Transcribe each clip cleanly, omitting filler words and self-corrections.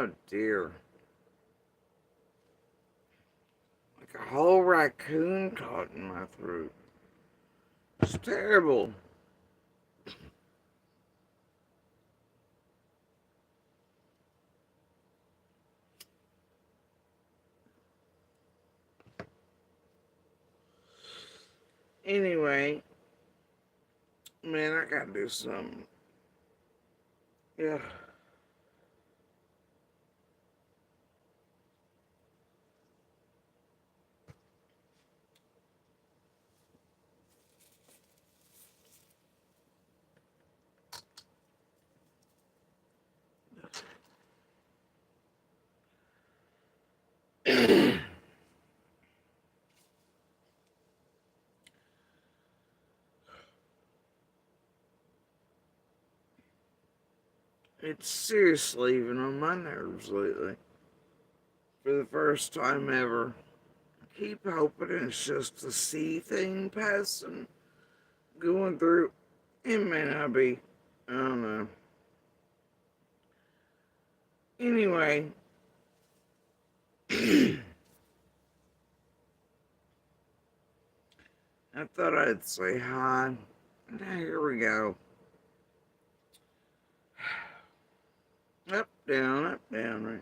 Oh dear. Like a whole raccoon caught in my throat. It's terrible. Anyway, man, I gotta do something. Yeah. It's seriously even on my nerves lately. For the first time ever. I keep hoping it's just a C thing passing, going through. It may not be. I don't know. Anyway, I thought I'd say hi. Now here we go. Up, down, right.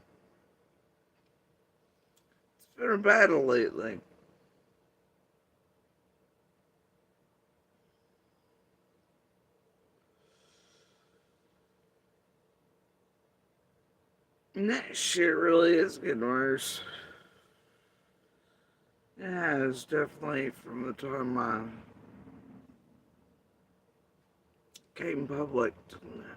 It's been a battle lately. And that shit really is getting worse. Yeah, it's definitely from the time I came public to now.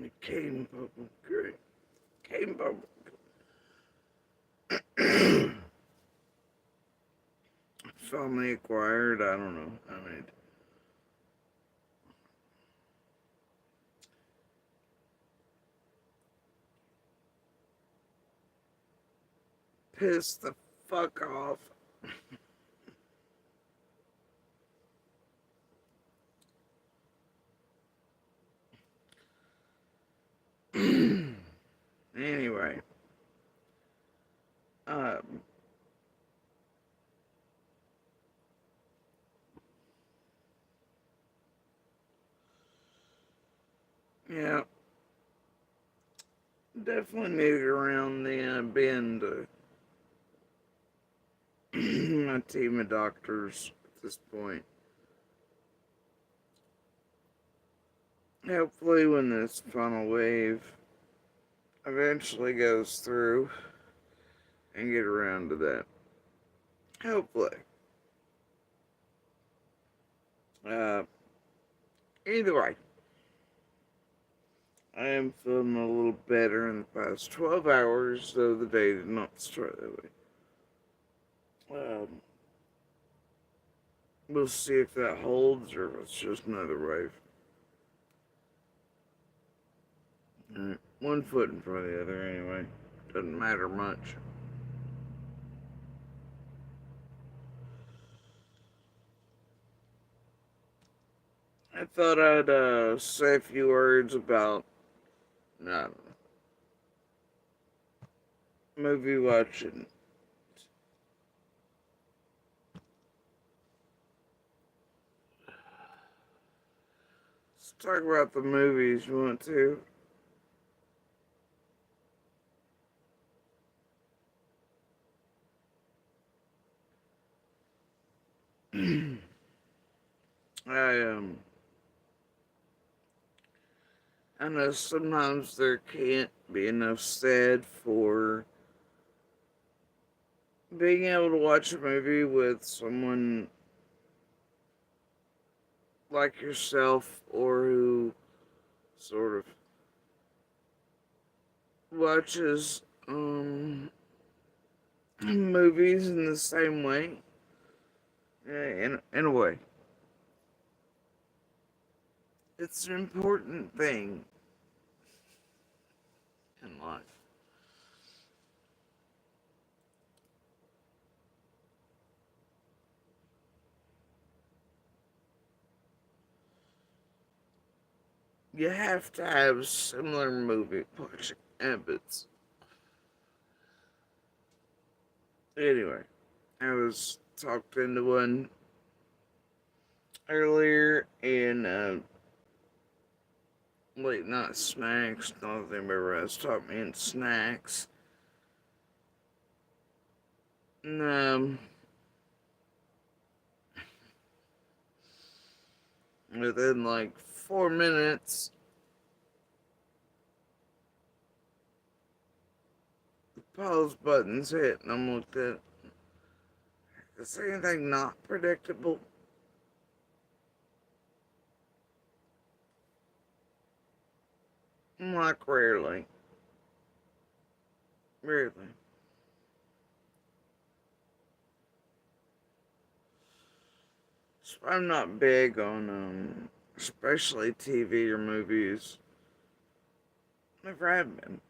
It came public, great. Came public. Family acquired, I don't know. I mean, piss the fuck off. Anyway, um, yeah, definitely need around the bend. My team of doctors at this point. Hopefully, when this final wave eventually goes through and get around to that. Hopefully. Uh, Either way, I am feeling a little better in the past 12 hours, though the day did not start that way. Um, we'll see if that holds or if it's just another wave. One foot in front of the other, anyway. Doesn't matter much. I thought I'd say a few words about no, movie watching. Let's talk about the movies you want to. I I know sometimes there can't be enough said for being able to watch a movie with someone like yourself or who sort of watches movies in the same way. In a way, it's an important thing in life. You have to have similar movie watching habits. Anyway, I was talked into one earlier in late night snacks. Not that anybody else talked me into snacks. And, within like 4 minutes, the pause button's hit, and I'm looked at. Is there anything not predictable? I'm like, rarely. Rarely. So I'm not big on, especially TV or movies. Never have been.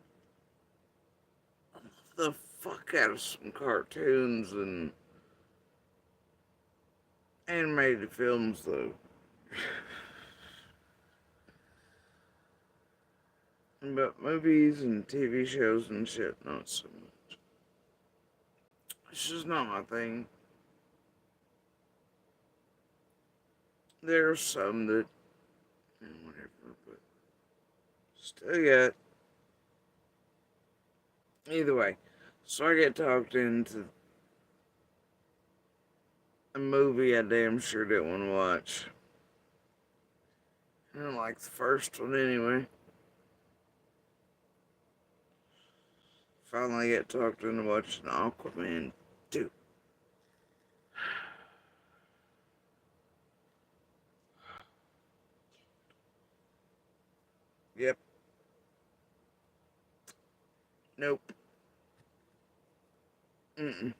I love the fuck out of some cartoons and animated films, though. But movies and TV shows and shit, not so much. It's just not my thing. There are some that, whatever, but still yet. Either way, so I get talked into a movie I damn sure didn't want to watch. I didn't like the first one anyway. Finally get talked into watching Aquaman 2. Yep. Nope. Mm-mm.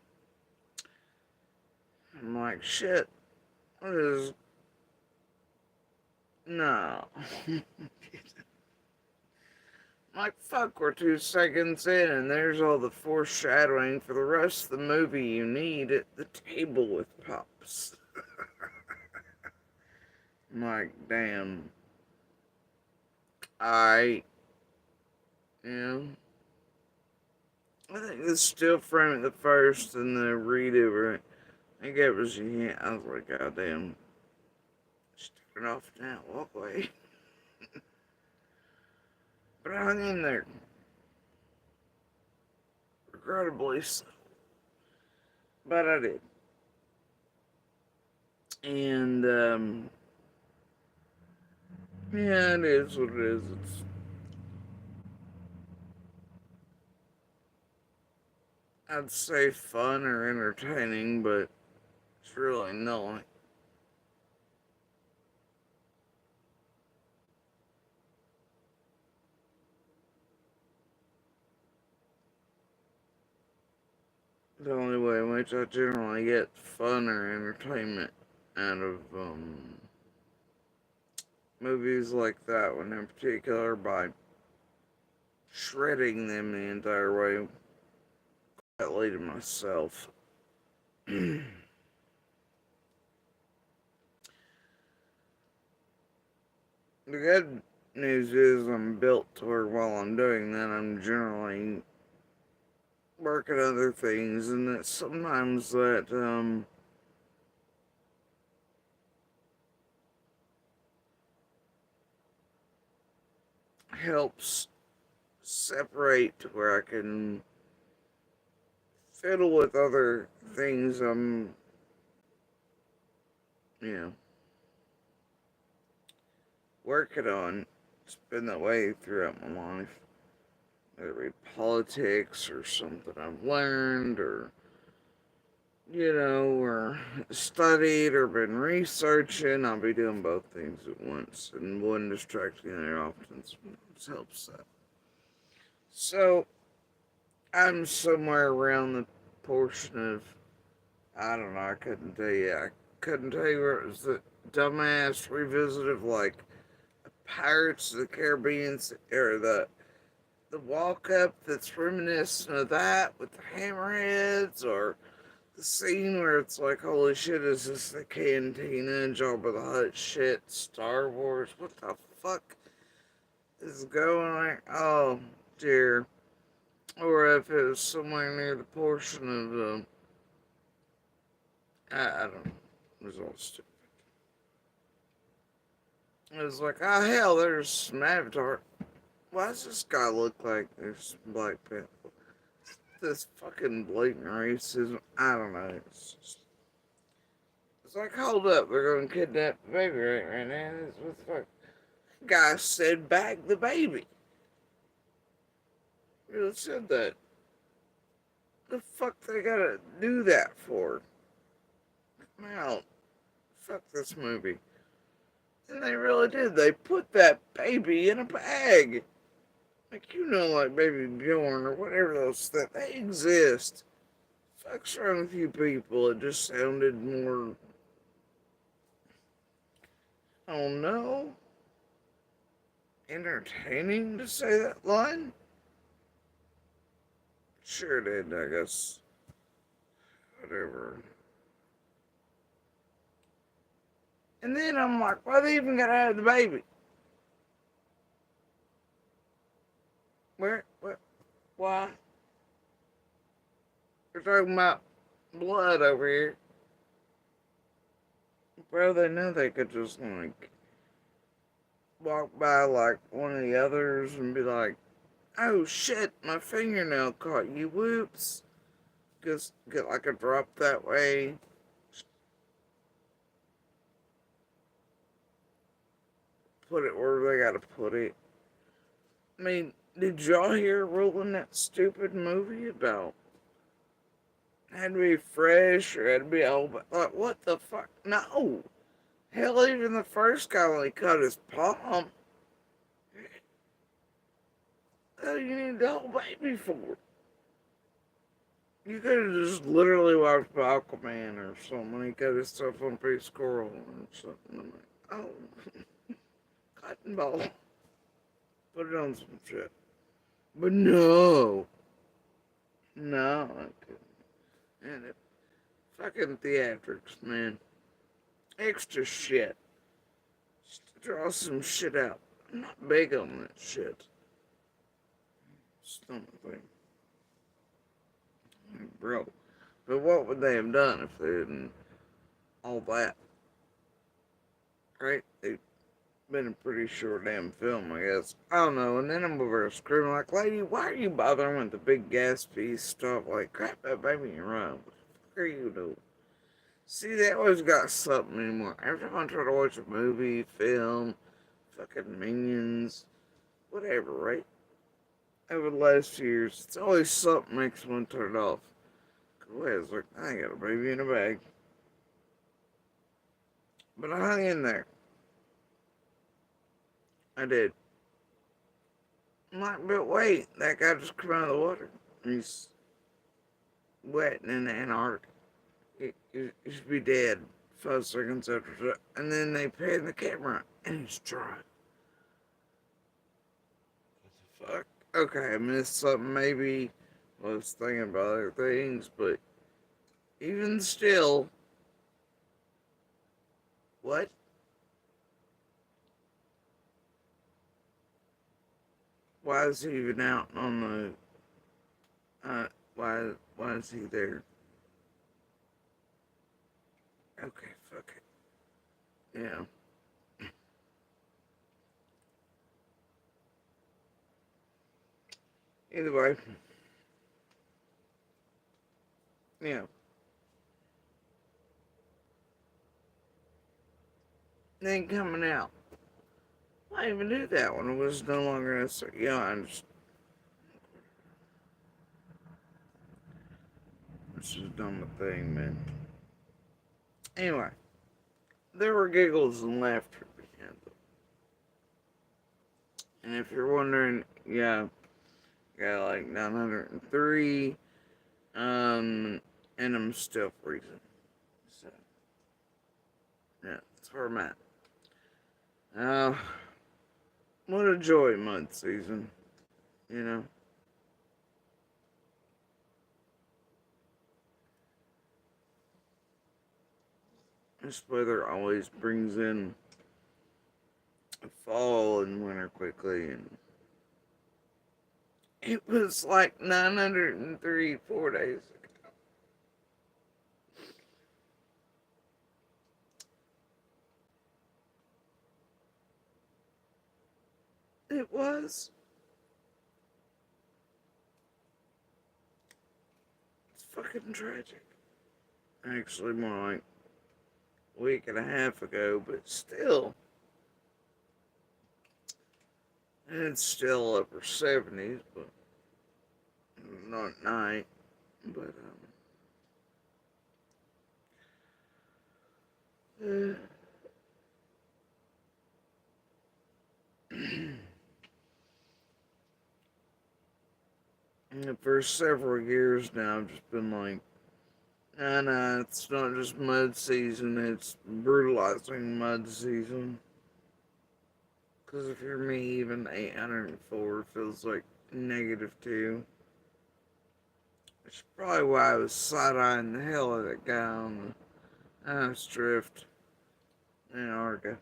I'm like, shit. What is... No. I'm like, fuck, we're 2 seconds in, and there's all the foreshadowing for the rest of the movie you need at the table with Pops. I'm like, damn. I... You know... I think it's still framing the first and the redo, right? I think it was, yeah, I was like, goddamn. Just turn it off now, walk away. But I hung in there. Regrettably so. But I did. And, yeah, it is what it is. I'd say fun or entertaining, but it's really not. The only way in which I generally get fun or entertainment out of movies like that one in particular by shredding them the entire way, quietly to myself. The good news is I'm built to where while I'm doing that, I'm generally working other things, and that sometimes that helps separate to where I can fiddle with other things I'm, you know, working on. It's been that way throughout my life. Whether it be politics or something I've learned or, or studied or been researching. I'll be doing both things at once, and one distracting the other often helps that. So, I'm somewhere around the portion of, I don't know, I couldn't tell you. I couldn't tell you where it was the dumbass revisit of like Pirates of the Caribbean, or the walk up that's reminiscent of that with the hammerheads, or the scene where it's like, holy shit, is this the cantina and Jabba the Hutt shit? Star Wars? What the fuck? is going like, oh dear. Or if it was somewhere near the portion of the, I don't know. It was all stupid. It was like, oh hell, there's some Avatar. Why does this guy look like there's Black Panther? This fucking blatant racism. I don't know. It's like, hold up, they're gonna kidnap the baby right now. This what the fuck? Guy said, bag the baby. Really said that. The fuck they gotta do that for? Come out. Fuck this movie. And they really did. They put that baby in a bag. Like, you know, like Baby Bjorn or whatever those things. They exist. Fuck's wrong with you people? It just sounded more, I don't know, entertaining to say that line. Sure did, I guess. Whatever. And then I'm like, why they even gotta have the baby? Where? What? Why? They're talking about blood over here. Bro, they know they could just, like, walk by, like, one of the others and be like, oh shit, my fingernail caught you, whoops. Just get, like, a drop that way. Put it where they gotta put it. I mean, did y'all hear a rule in that stupid movie about had to be fresh or had to be old? Like, what the fuck? No. Hell, even the first guy when he cut his palm, what do you need the whole baby for? You could have just literally watched Aquaman or something when he cut his stuff on Pretty Squirrel or something. I'm like, oh, cotton ball. Put it on some shit. But no. No, I couldn't. And it, fucking theatrics, man. Extra shit. Just draw some shit out. I'm not big on that shit. Stomach thing. Bro. But what would they have done if they didn't all that? Right? They've been a pretty short damn film, I guess. I don't know. And then I'm over there screaming like, lady, why are you bothering with the big gas piece stuff? Like, crap that baby in your eye. What the fuck are you doing? See, they always got something anymore. Every time I try to watch a movie, film, fucking Minions, whatever, right? Over the last few years, it's always something makes one turn it off. Go ahead, it's like, I got a baby in a bag. But I hung in there. I did. I'm like, but wait, that guy just came out of the water. He's wet and in the Antarctic. He should be dead 5 seconds after. And then they pan the camera and he's dry. What the fuck? Okay, I missed something maybe. I was thinking about other things, but even still, what? Why is he even out on why is he there? Okay, fuck it. Yeah. Either way, yeah. Then coming out. I even knew that one. It was no longer necessary. Yeah, I understand. It's just dumb thing, man. Anyway, there were giggles and laughter behind them. And if you're wondering, yeah, got like 903, and I'm still freezing. So, yeah, that's where I'm at. Uh, what a joy month season, you know? This weather always brings in fall and winter quickly, and it was like 903 4 days ago. It was. It's fucking tragic. Actually, more like a week and a half ago, but still. And it's still upper 70s, but not at night. But, uh, and for several years now, I've just been like, nah, nah, it's not just mud season, it's brutalizing mud season. Because if you're me, even 804 feels like -2. Which is probably why I was side-eyeing the hell out of that guy on the ice drift in Antarctica.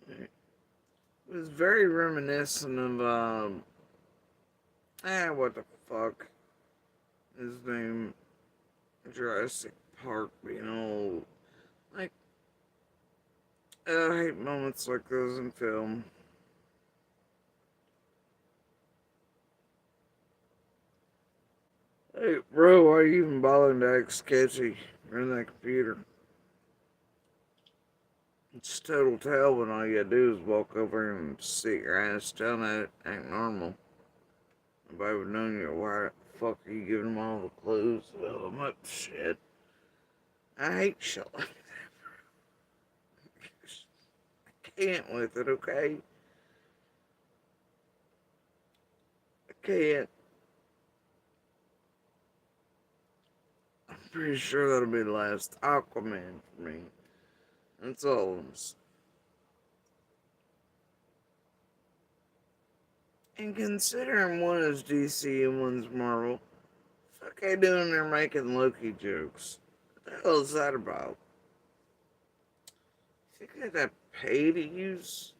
It was very reminiscent of, what the fuck? His name, Jurassic Park being old. Like, I hate moments like those in film. Hey, bro, why are you even bothering to act sketchy? Run that computer. It's total tell when all you gotta do is walk over and sit your ass down at it, act normal. Nobody would know you. Why the fuck are you giving them all the clues to fill them up? Shit. I hate shit like that. I can't with it, okay? I can't. I'm pretty sure that'll be the last Aquaman for me. That's all I'm saying. And considering one is DC and one's Marvel, fuck they doing there making Loki jokes? What the hell is that about? You think they got paid to use?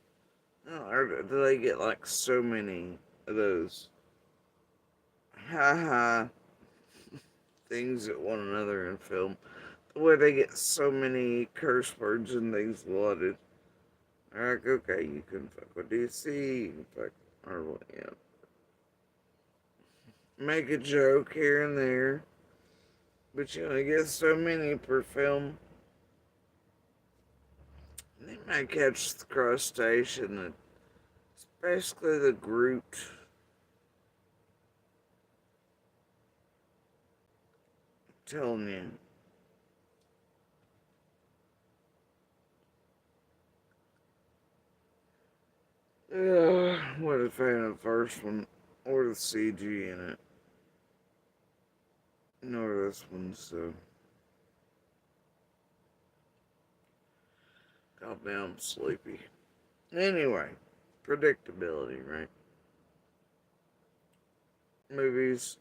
No, or do they get like so many of those haha things at one another in film? The way they get so many curse words and things blooded. Like, okay, you can fuck with DC, you can fuck Marvel, yeah. Make a joke here and there, but you only get so many per film. They might catch the crustacean that's basically the Groot. I'm telling you. What a fan of the first one, or the CG in it, nor this one, so. Goddamn sleepy. Anyway, predictability, right? Movies,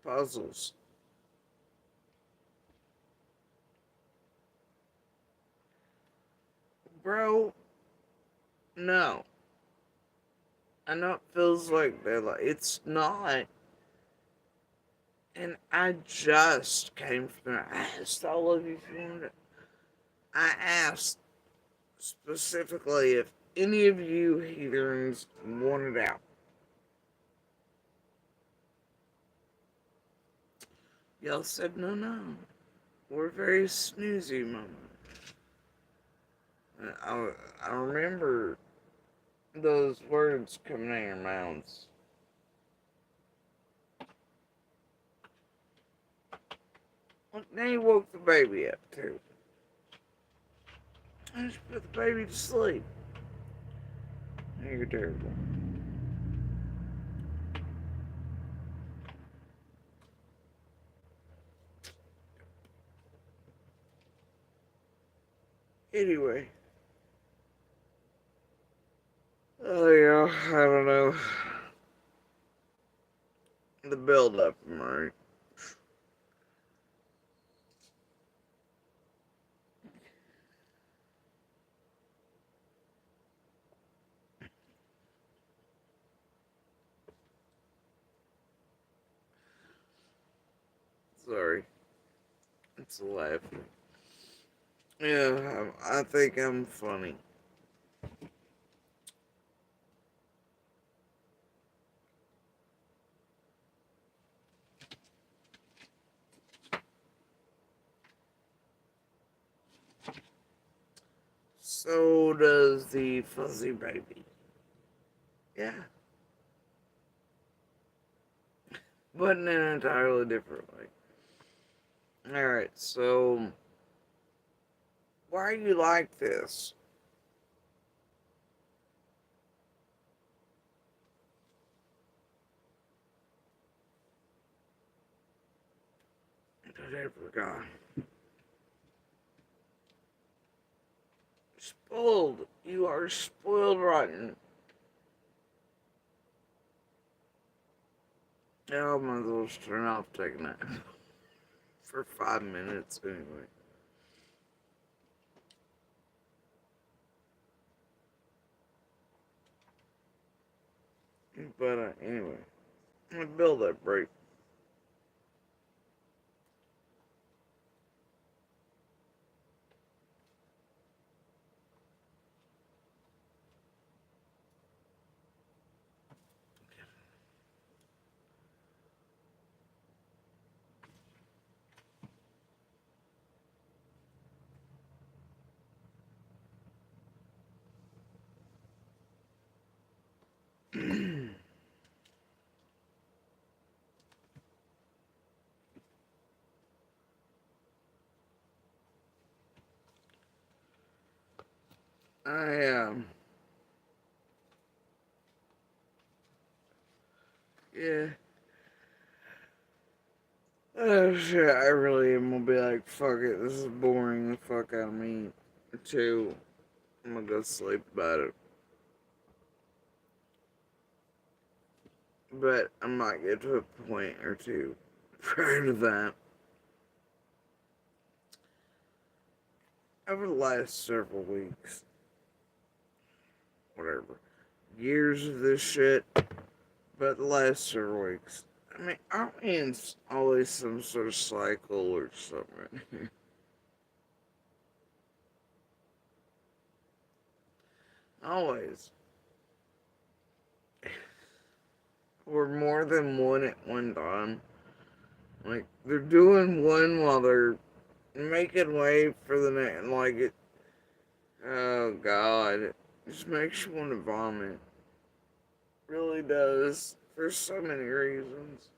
puzzles. Bro, no. I know it feels like they're like, it's not. And I just came from there. I asked all of you if you wanted it. I asked specifically if any of you heathens wanted out. Y'all said no, no. We're very snoozy, mama. I, I remember those words coming out of your mouths. Look, now you woke the baby up, too. I just put the baby to sleep. You're terrible. Anyway. Oh, yeah, I don't know. The build up, right? Sorry. It's a laugh. Yeah, I think I'm funny. So does the fuzzy baby. Yeah. But in an entirely different way. Alright, so why are you like this? I forgot. Spoiled. You are spoiled rotten. Yeah, I might as well just turn off taking that for 5 minutes anyway. But anyway, I'm gonna build that break. I yeah. Oh shit, I really am gonna be like, fuck it, this is boring the fuck out of me. Too. I'm gonna go sleep about it. But I might get to a point or two prior to that. Over the last several weeks, whatever, years of this shit, but the last several weeks, I mean, aren't we in always some sort of cycle or something? Always. Or more than one at one time. Like, they're doing one while they're making way for the next. Like, it. Oh, God. It just makes you want to vomit. Really does. For so many reasons.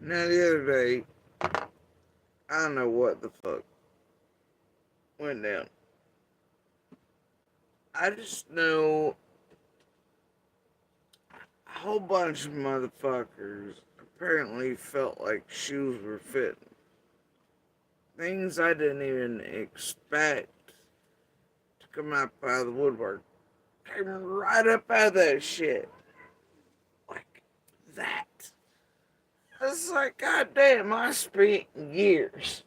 Now, the other day, I don't know what the fuck went down. I just know a whole bunch of motherfuckers apparently felt like shoes were fitting. Things I didn't even expect to come up out of the woodwork came right up out of that shit. Like that. It's like, goddamn, I spent years.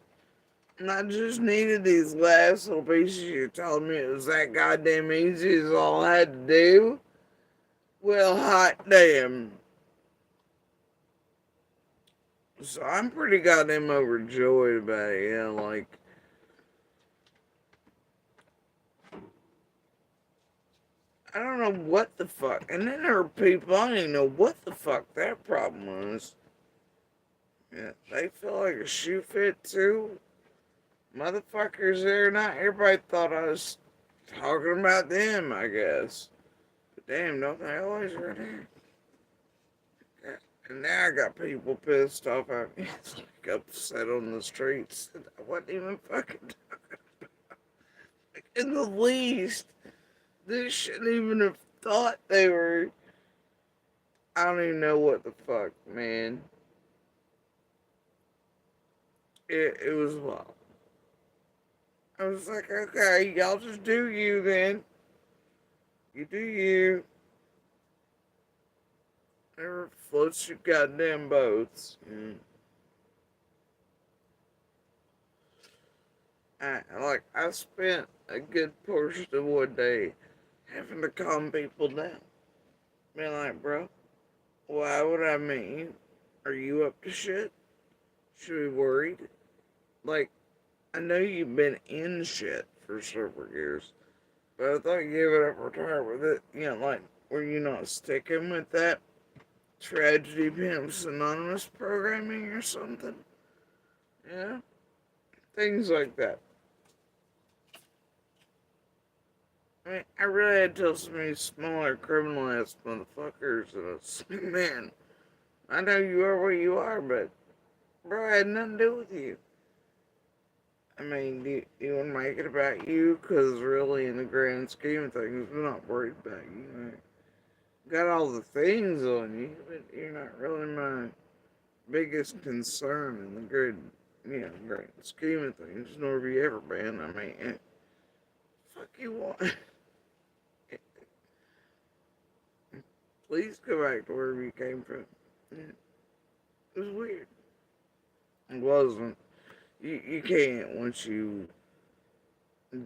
And I just needed these last little pieces. You told me it was that goddamn easy is all I had to do. Well, hot damn. So I'm pretty goddamn overjoyed about it, yeah, like I don't know what the fuck. And then there are people I don't even know what the fuck their problem was. Yeah, they feel like a shoe fit too. Motherfuckers there, not everybody thought I was talking about them, I guess. But damn, don't they always right there? Yeah. And now I got people pissed off at me. It's like upset on the streets. I wasn't even fucking in the least. They shouldn't even have thought they were. I don't even know what the fuck, man. It was wild. I was like, okay, y'all just do you then. You do you. Never floats your goddamn boats. I spent a good portion of one day having to calm people down. Being like, bro, Why would I meet you? Are you up to shit? Should we be worried? Like, I know you've been in shit for several years, but I thought you gave it up, retired with it. You know, like, were you not sticking with that Tragedy Pimps Anonymous programming or something? Yeah? Things like that. I mean, I really had to tell some of these smaller criminal ass motherfuckers that it's, man, I know you are where you are, but bro, I had nothing to do with you. I mean, do you want to make it about you? Because really, in the grand scheme of things, we're not worried about you. Right? Got all the things on you, but you're not really my biggest concern in the grand scheme of things, nor have you ever been. I mean, fuck you want. Please go back to wherever you came from. It was weird. It wasn't. You can't once you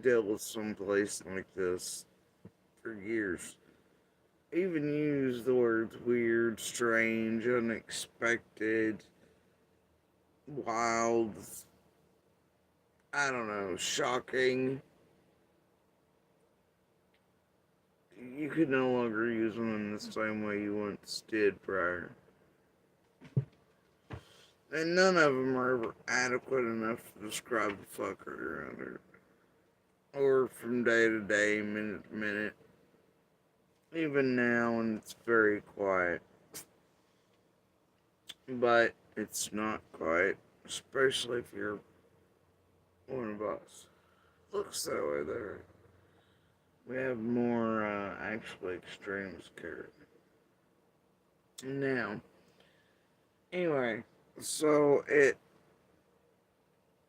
deal with some place like this for years. Even use the words weird, strange, unexpected, wild, I don't know, shocking. You could no longer use them in the same way you once did prior. And none of them are ever adequate enough to describe the fucker you're under. Or from day to day, minute to minute. Even now, when it's very quiet. But it's not quiet, especially if you're one of us. Looks that way there. We have more actually extreme scared. Now, anyway, so I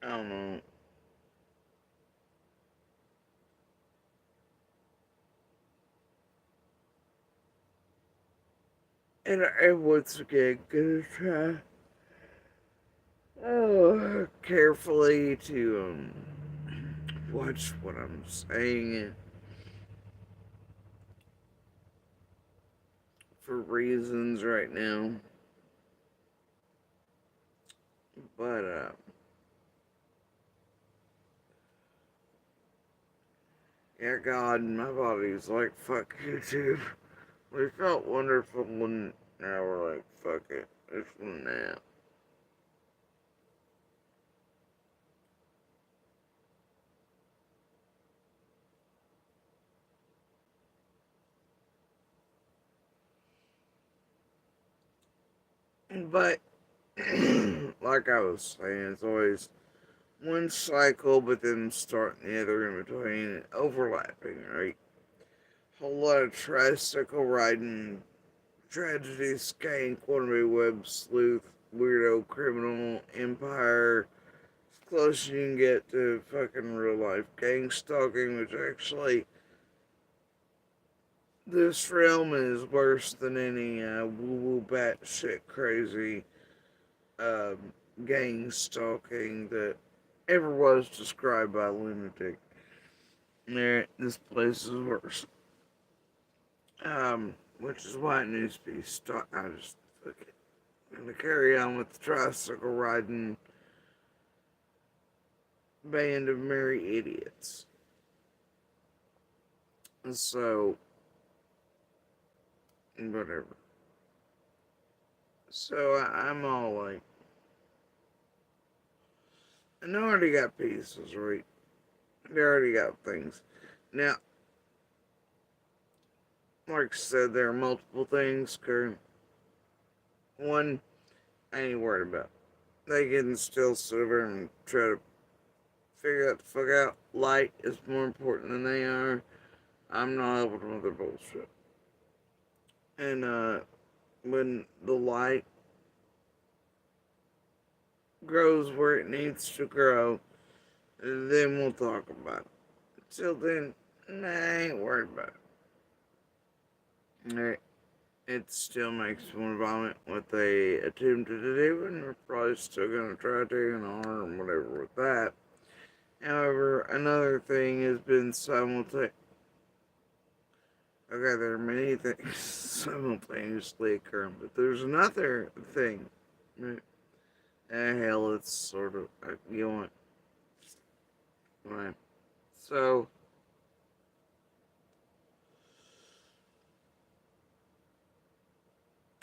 don't know. And once again, gonna try carefully to watch what I'm saying for reasons right now. But yeah, God, my body's like, fuck YouTube. We felt wonderful, and now we're like, fuck it, it's a nap. But like I was saying, it's always one cycle, but then starting the other in between, and overlapping, right? Whole lot of tricycle riding, tragedy, skank, wannabe web sleuth, weirdo, criminal, empire, as close as you can get to fucking real life gang stalking, which actually, this realm is worse than any woo woo batshit crazy uh, gang stalking that ever was described by a lunatic. This place is worse. Which is why it needs to be stopped. I just fuck it. I'm gonna carry on with the tricycle riding band of merry idiots. So, whatever. So I'm all like, I already got pieces, right? They already got things. Now, like I said, there are multiple things. Current one, I ain't worried about. They can still sit over and try to figure out the fuck out. Light is more important than they are. I'm not helping with their bullshit. And when the light grows where it needs to grow, then we'll talk about it. Till then, nah, I ain't worried about it. It still makes me want to vomit what they attempted to do, and we're probably still gonna try to and harm whatever with that. However, another thing has been simultaneous. Okay, there are many things simultaneously occurring, but there's another thing. Right? Hell, it's sort of, you know what? Right. So,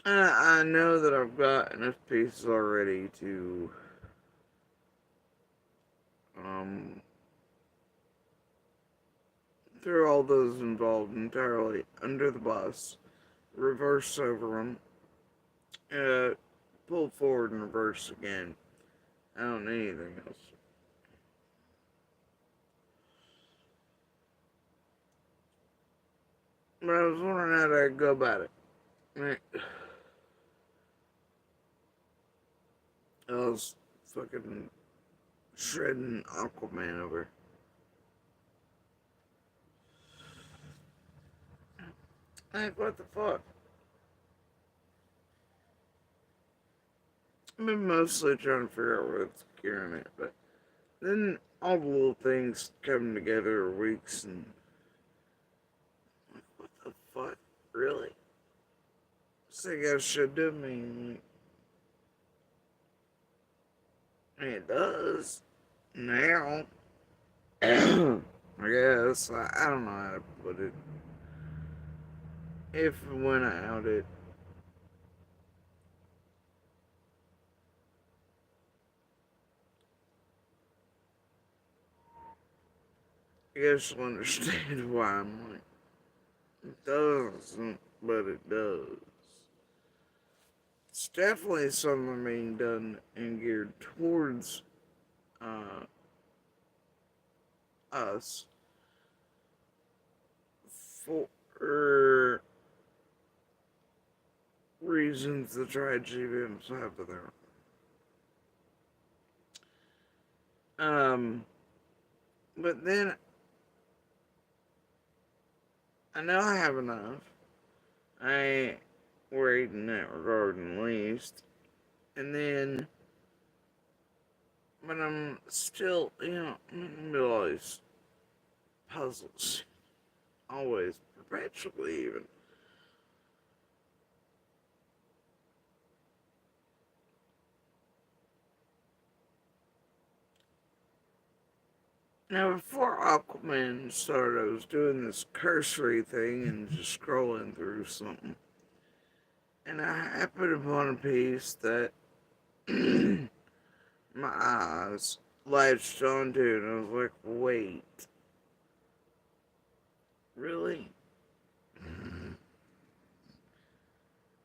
I know that I've got enough pieces already to, um, throw all those involved entirely under the bus, reverse over them, uh, pull forward and reverse again. I don't need anything else. But I was wondering how to go about it. Right. I was fucking shredding Aquaman over. Like, what the fuck? I've been mostly trying to figure out what's curing it, but then all the little things come together weeks and like, what the fuck? Really? Think I should do me. It does. Now. I guess. I don't know how to put it. If and when I out it. I guess you'll understand why I'm like, it doesn't, but it does. It's definitely something being done and geared towards uh, us for reasons the tragedy have of their but then I know I have enough. I ain't worried in that regard in the least. And then, but I'm still, I'm in the middle of these puzzles. Always, perpetually even. Now, before Aquaman started, I was doing this cursory thing and just scrolling through something. And I happened upon a piece that my eyes latched onto, and I was like, wait, really?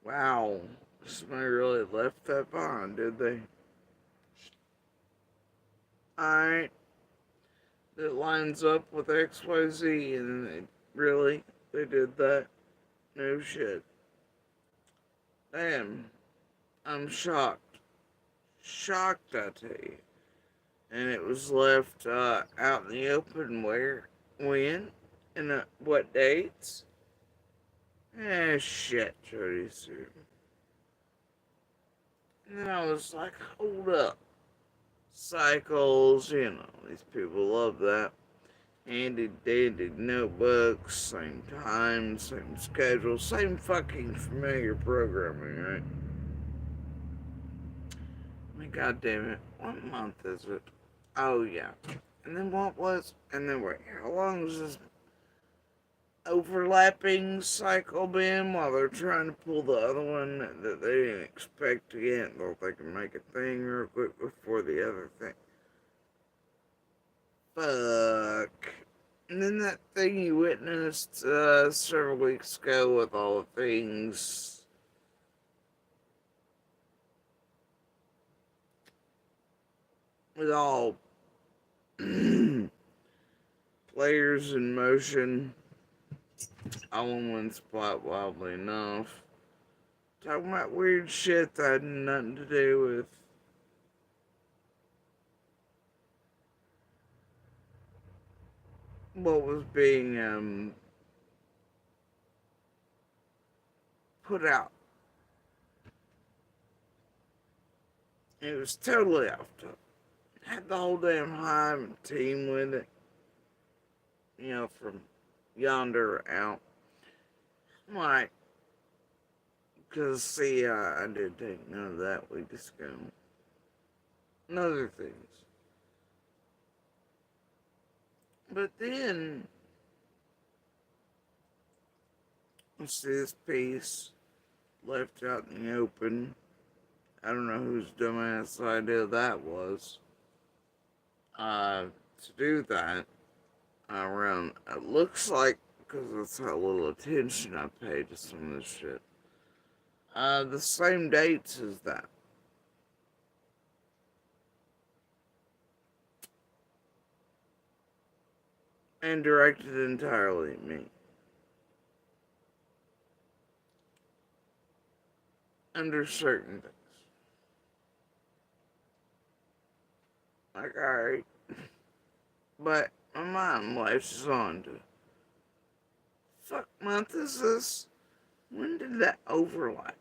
Wow, somebody really left that behind, did they? Alright, it lines up with XYZ, and they did that? No shit. Damn, I'm shocked. Shocked, I tell you. And it was left out in the open where, when, and what dates? Shit, Jody Sue. And then I was like, hold up. Cycles, these people love that. Handy dandy notebooks, same time, same schedule, same fucking familiar programming, right? I mean, god damn it. What month is it? Oh, yeah. And then what was. And then wait, how long was this overlapping cycle been while they're trying to pull the other one that they didn't expect to get? Thought they can make a thing real quick before the other thing. Fuck. And then that thing you witnessed several weeks ago with all the things. With all players in motion. All in one spot, wildly enough. Talking about weird shit that had nothing to do with what was being put out. It was totally off topic. Had the whole damn hive and team with it. From yonder out. Like, because, see, I did take none of that week's ago. And other things. But then, I see this piece left out in the open. I don't know whose dumbass idea that was. To do that around, it looks like, because that's how little attention I pay to some of this shit. The same dates as that. And directed entirely at me. Under certain things. Like, alright. But my mind latches on to, fuck month is this? When did that overlap?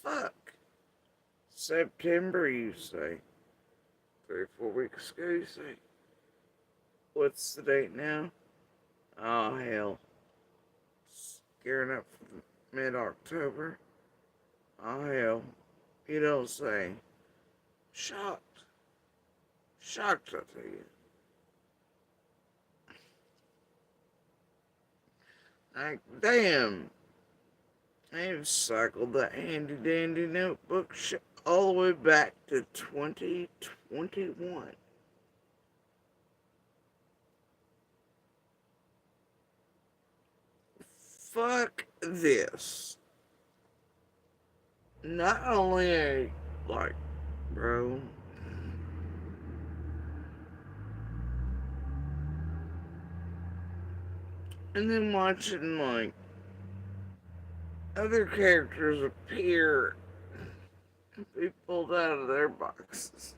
Fuck. September, you say. 3 or 4 weeks ago, you say. What's the date now? Oh, hell. It's gearing up for mid-October. Oh, hell. You don't say. Shocked. Shocked, I tell you. Like, damn. I've cycled the handy dandy notebook all the way back to 2021. Fuck this. Not only are, like, bro, and then watching, like, other characters appear and be pulled out of their boxes.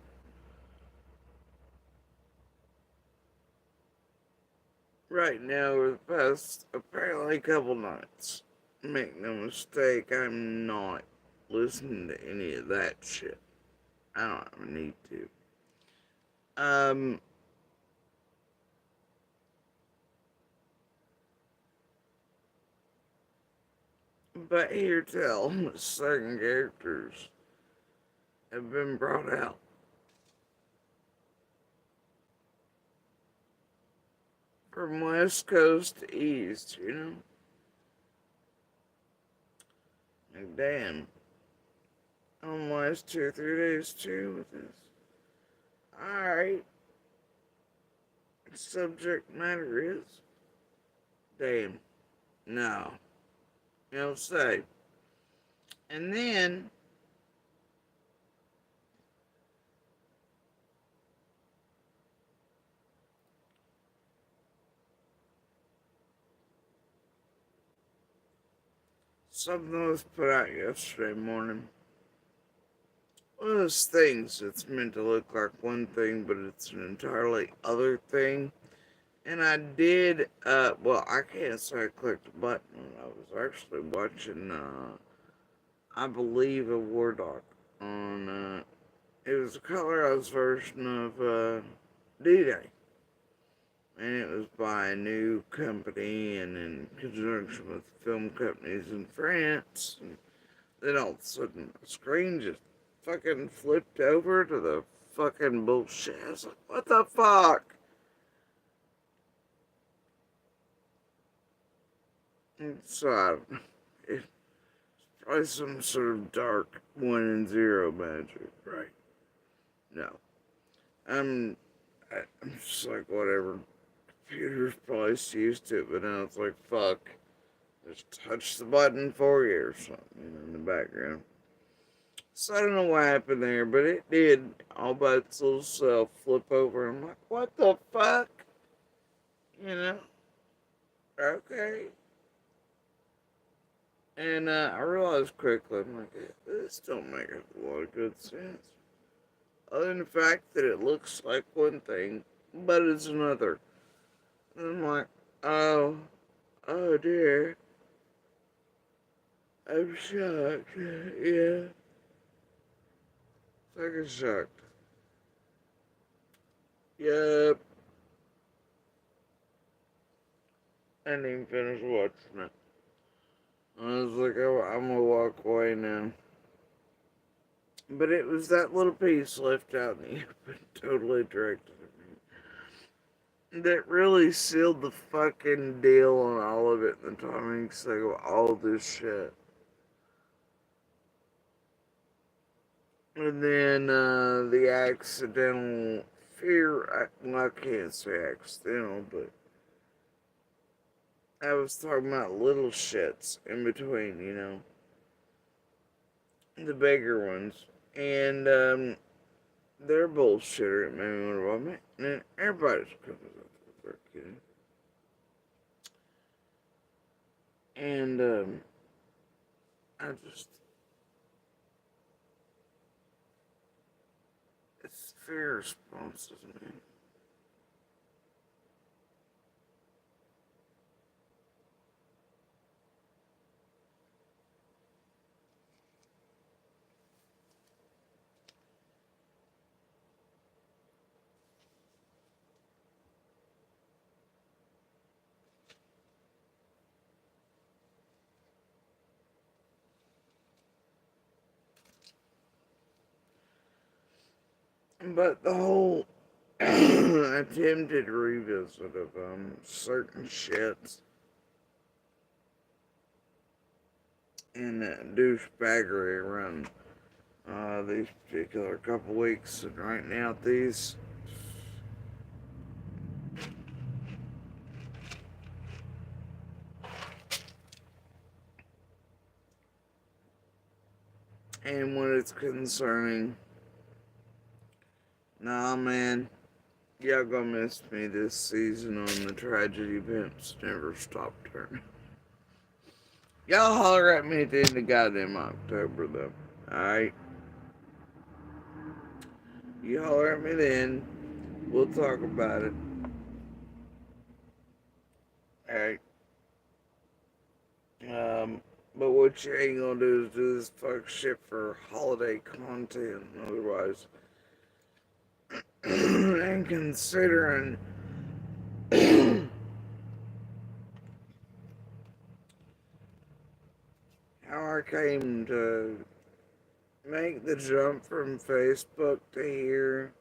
Right now, over the past apparently couple nights. Make no mistake, I'm not listening to any of that shit. I don't even need to. But here tell, certain characters have been brought out. From West Coast to East, you know? Like, damn. On the last 2 or 3 days, too, with this. Alright. Subject matter is. Damn. No. You know, say. And then. Something was put out yesterday morning. One of those things that's meant to look like one thing, but it's an entirely other thing. And I did, well, I can't say I clicked a button. I was actually watching, I believe, a War Doc on, it was a colorized version of, D-Day. And it was by a new company and in conjunction with film companies in France. And then all of a sudden, the screen just fucking flipped over to the fucking bullshit. I was like, what the fuck? And so, it's probably some sort of dark 1 and 0 magic, right? No. I'm, I'm just like, whatever. Computer's probably used to it, but now it's like, fuck. Just touch the button for you or something, in the background. So I don't know what happened there, but it did all by its little self flip over. I'm like, what the fuck? You know? Okay. And I realized quickly, I'm like, this don't make a lot of good sense. Other than the fact that it looks like one thing, but it's another. And I'm like, oh, oh dear. I'm shocked. Yeah. Fucking shocked. Yep. I didn't even finish watching it. I was like, oh, I'm gonna walk away now. But it was that little piece left out in the open, totally directed at me, that really sealed the fucking deal on all of it in the timing cycle, all this shit. And then the accidental fear, well, I can't say accidental, but I was talking about little shits in between, the bigger ones. And they're bullshitter. It made me wonder, well, man, everybody's coming up with their kid. And I just, it's fear responses, man. But the whole attempted revisit of certain shits and douchebaggery around these particular couple weeks, and right now these. And when it's concerning, nah, man, y'all gonna miss me this season on the tragedy pimps never stop turning. Y'all holler at me at the end of goddamn October, though. Alright? You holler at me then. We'll talk about it. Alright? But what you ain't gonna do is do this fuck shit for holiday content. Otherwise, and considering how I came to make the jump from Facebook to here,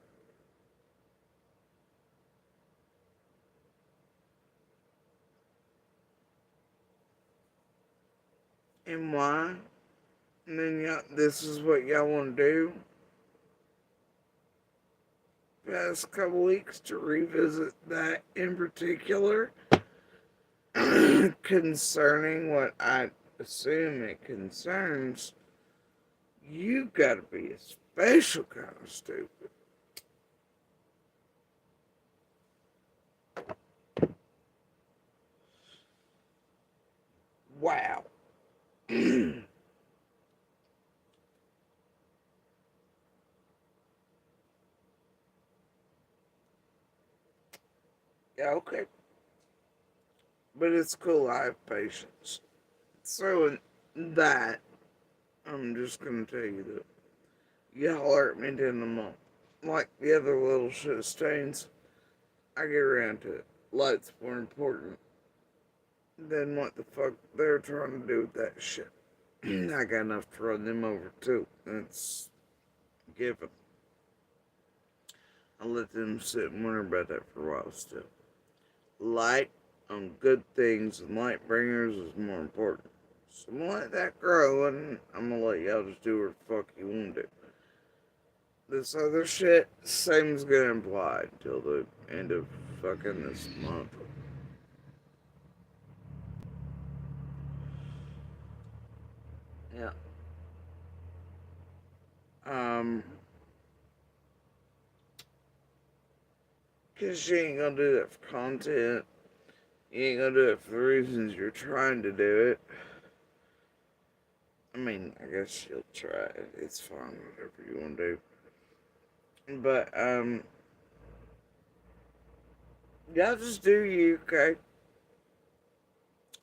and why, and then this is what y'all want to do. Past couple weeks to revisit that in particular, concerning what I assume it concerns. You gotta be a special kind of stupid. Wow. Yeah, okay. But it's cool, I have patience. So, in that, I'm just gonna tell you that y'all hurt me in the month. Like the other little shit stains, I get around to it. Light's more important than what the fuck they're trying to do with that shit. I got enough to run them over too. It's given. I'll let them sit and wonder about that for a while still. Light on good things and light bringers is more important. So I'm gonna let that grow, and I'm gonna let y'all just do what the fuck you want to do. This other shit, same's gonna apply until the end of fucking this month. Yeah. Um, cause you ain't gonna do that for content. You ain't gonna do it for the reasons you're trying to do it. I mean, I guess you'll try it. It's fine, whatever you want to do. But, y'all just do you, okay?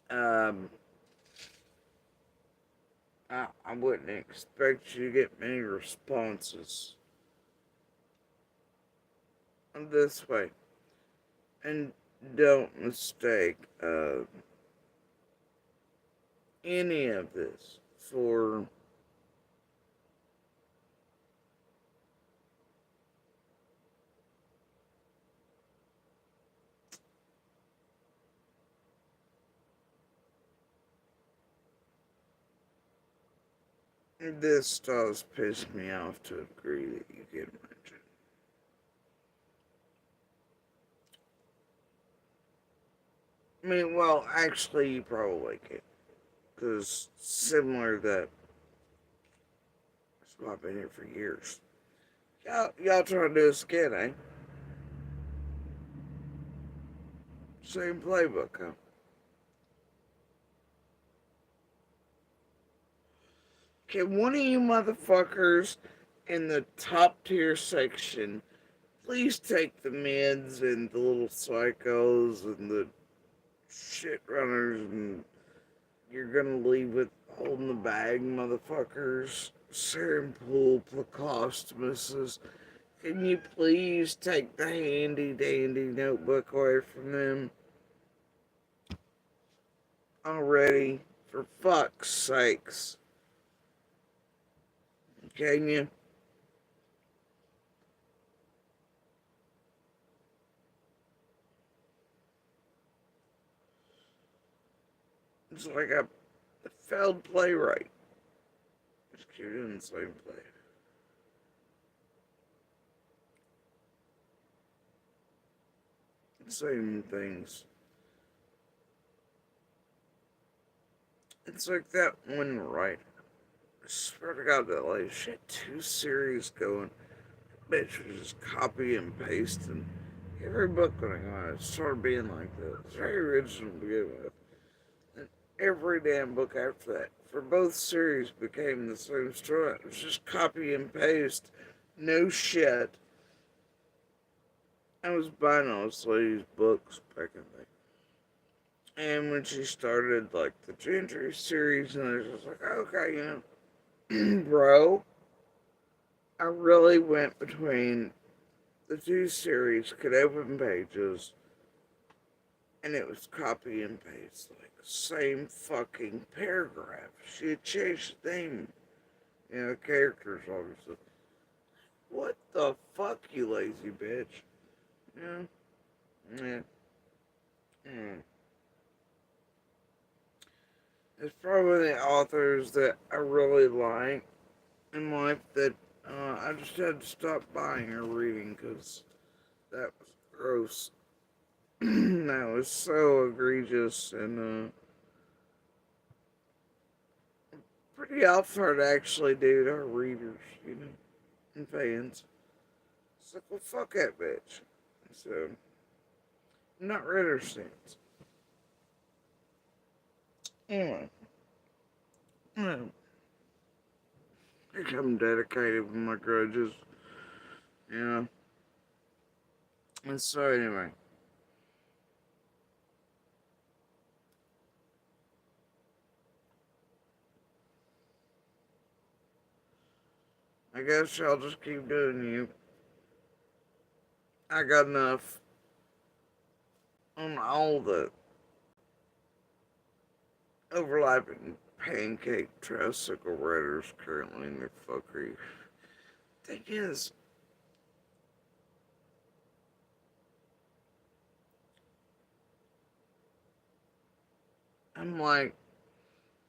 Um, I wouldn't expect you to get many responses this way. And don't mistake any of this for this does piss me off to a degree that you can imagine. I mean, well, actually, you probably can. Because similar that I've been here for years. Y'all trying to do a skit, eh? Same playbook, huh? Can one of you motherfuckers in the top tier section please take the mids and the little psychos and the shit runners and you're gonna leave with holding the bag, motherfuckers? Serum pool, Placostomuses. Can you please take the handy dandy notebook away from them already? For fuck's sakes. Can you? It's like a failed playwright. Just keep doing the same play. Same things. It's like that one writer. I swear to God, that like shit 2 series going. Bitch was just copy and paste and every book when I got it started being like this. It's very original to begin with. And every damn book after that, for both series, became the same story. It was just copy and paste, no shit. I was buying all this lady's books back in the day. And when she started like the Gentry series, and I was just like, okay, bro, I really went between the 2 series, could open pages, and it was copy and paste, like same fucking paragraph. She had changed the name, characters obviously. What the fuck, you lazy bitch? Yeah, yeah, yeah. It's probably the authors that I really like in life that I just had to stop buying or reading because that was gross. That was so egregious and pretty awful to actually do to our readers, and fans. It's like, well, fuck that bitch. So, I'm not read her since. Anyway, I think I'm dedicated with my grudges. Yeah. And so, anyway, I guess I'll just keep doing you. I got enough on all the overlapping pancake tricycle riders currently in their fuckery. Thing is, I'm like,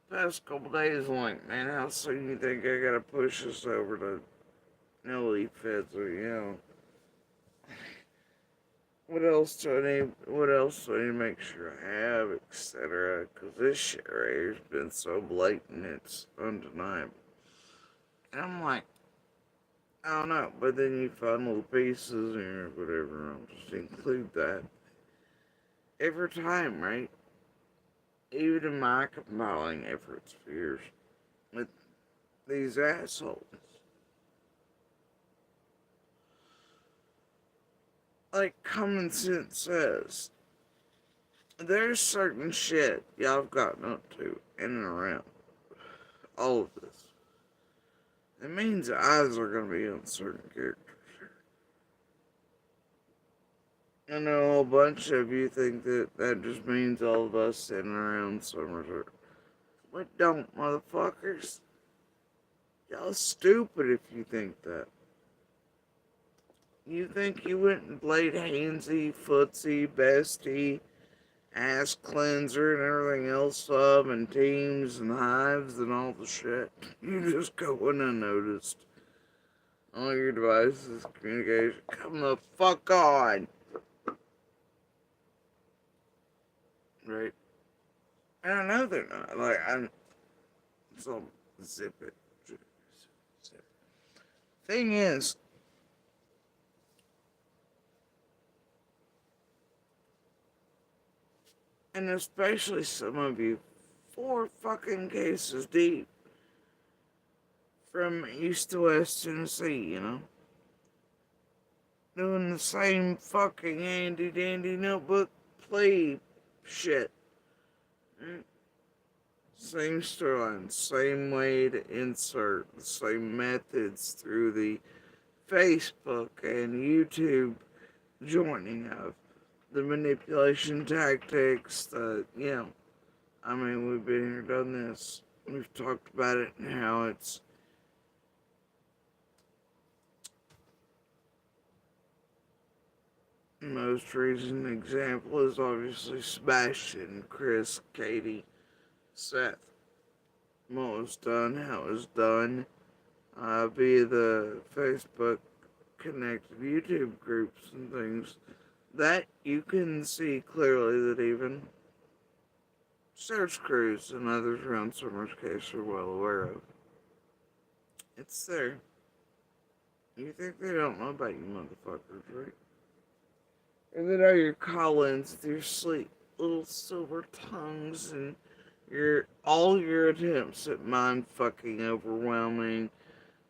past couple days, I'm like, man, how soon you think I gotta push this over to Nelly Feds or, what else do I need? What else do I need to make sure I have, etc.? Because this shit right here has been so blatant, it's undeniable. And I'm like, I don't know, but then you find little pieces or whatever. I'll just include that every time, right? Even in my compiling efforts for years with these assholes. Like common sense says, there's certain shit y'all have gotten up to in and around all of this. It means eyes are gonna be on certain characters. I know a whole bunch of you think that that just means all of us sitting around somewhere. We don't, motherfuckers. Y'all stupid if you think that. You think you went and played Hainsey, Footsie, Bestie, Ass Cleanser, and everything else up, and Teams and Hives and all the shit. You just go unnoticed. All your devices, communication, come the fuck on. Right? I don't know they're not. Like, I'm. So, zip it. Zip it. Thing is, and especially some of you, 4 fucking cases deep from east to west Tennessee, you know? Doing the same fucking handy dandy notebook play shit. Right? Same storyline, same way to insert, the same methods through the Facebook and YouTube joining of the manipulation tactics, I mean, we've been here, done this. We've talked about it and how it's most recent example is obviously Sebastian, Chris, Katie, Seth. What was done, how it was done, via the Facebook connected YouTube groups and things. That you can see clearly that even search crews and others around Summer's case are well aware of. It's there. You think they don't know about you motherfuckers, right? Or that are your call-ins with your sleep little silver tongues and all your attempts at mind fucking, overwhelming,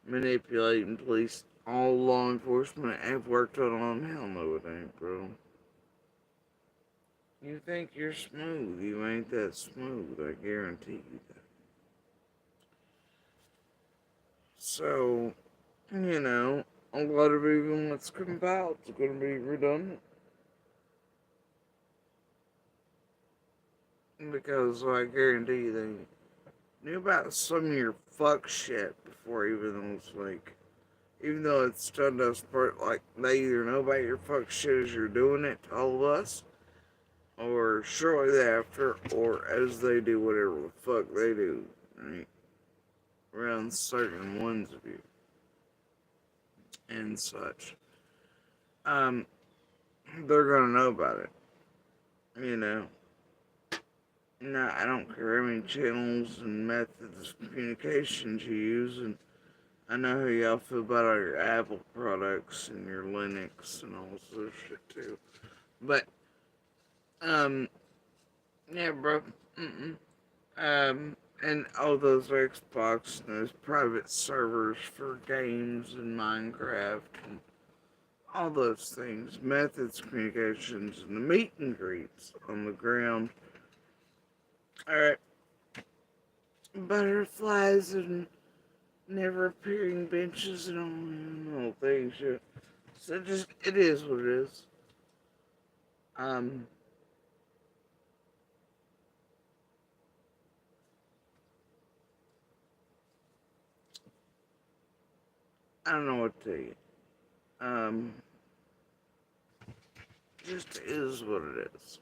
manipulating police, all law enforcement have worked on. Hell no, it ain't, bro. You think you're smooth. You ain't that smooth. I guarantee you that. So, a lot of even what's compiled is going to be redundant. Because I guarantee you they knew about some of your fuck shit before even though it's done to us, like, they either know about your fuck shit as you're doing it to all of us, or shortly after, or as they do whatever the fuck they do, right? Around certain ones of you and such. Um, they're gonna know about it, you know. No, I don't care how many channels and methods of communications you use, and I know how y'all feel about all your Apple products and your Linux and all this other shit too. But, um, yeah, bro. Mm-mm. And all those Xbox and those private servers for games and Minecraft and all those things, methods, communications, and the meet and greets on the ground. Alright, butterflies and never appearing benches and all things. Yeah. So it is what it is. Um, I don't know what to tell you. Um, just is what it is.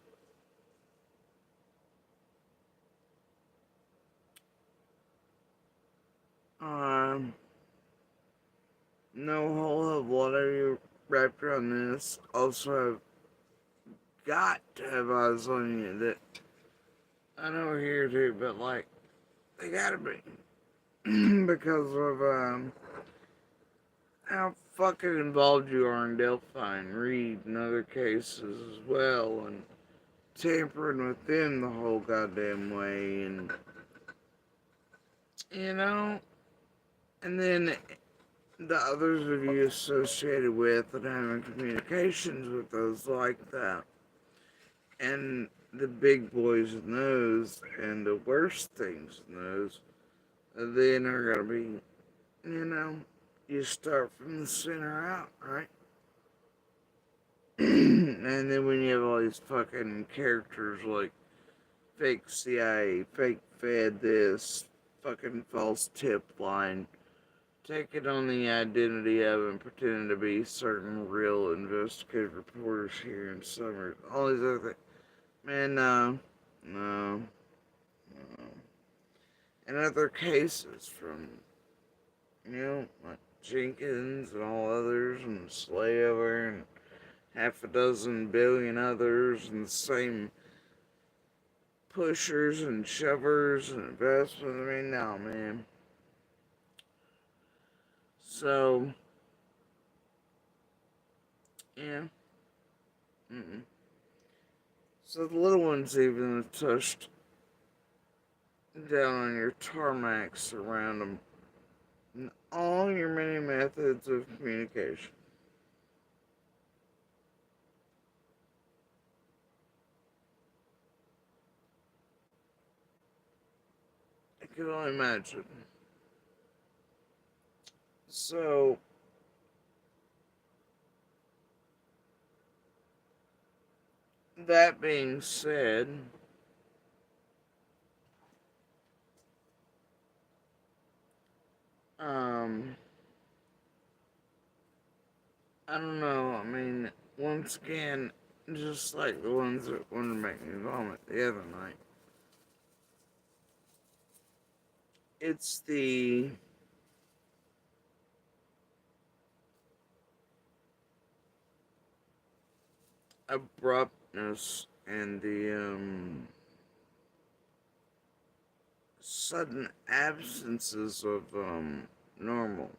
Um, no whole of lot of you wrapped around this. Also, have got to have eyes on you that I know here too, but like they gotta be because of how fucking involved you are in Delphi and Reed and other cases as well, and tampering with them the whole goddamn way, and you know, and then the others of you associated with and having communications with those like that, and the big boys in those, and the worst things in those, then are gonna be, you know, you start from the center out, right? And then when you have all these fucking characters like fake CIA, fake Fed, this fucking false tip line, taking on the identity of and pretending to be certain real investigative reporters here in Summers, all these other things. Man, no, no, no. In other cases, from, like Jenkins and all others, and Slaver, and half a dozen billion others, and the same pushers and shovers and investments. I mean, no, man. So, yeah. Mm-mm. So the little ones even touched down on your tarmacs around them. And all your many methods of communication. I can only imagine. So, that being said, I don't know. I mean, once again, just like the ones that wanted to make me vomit the other night, it's the abruptness and the sudden absences of normal,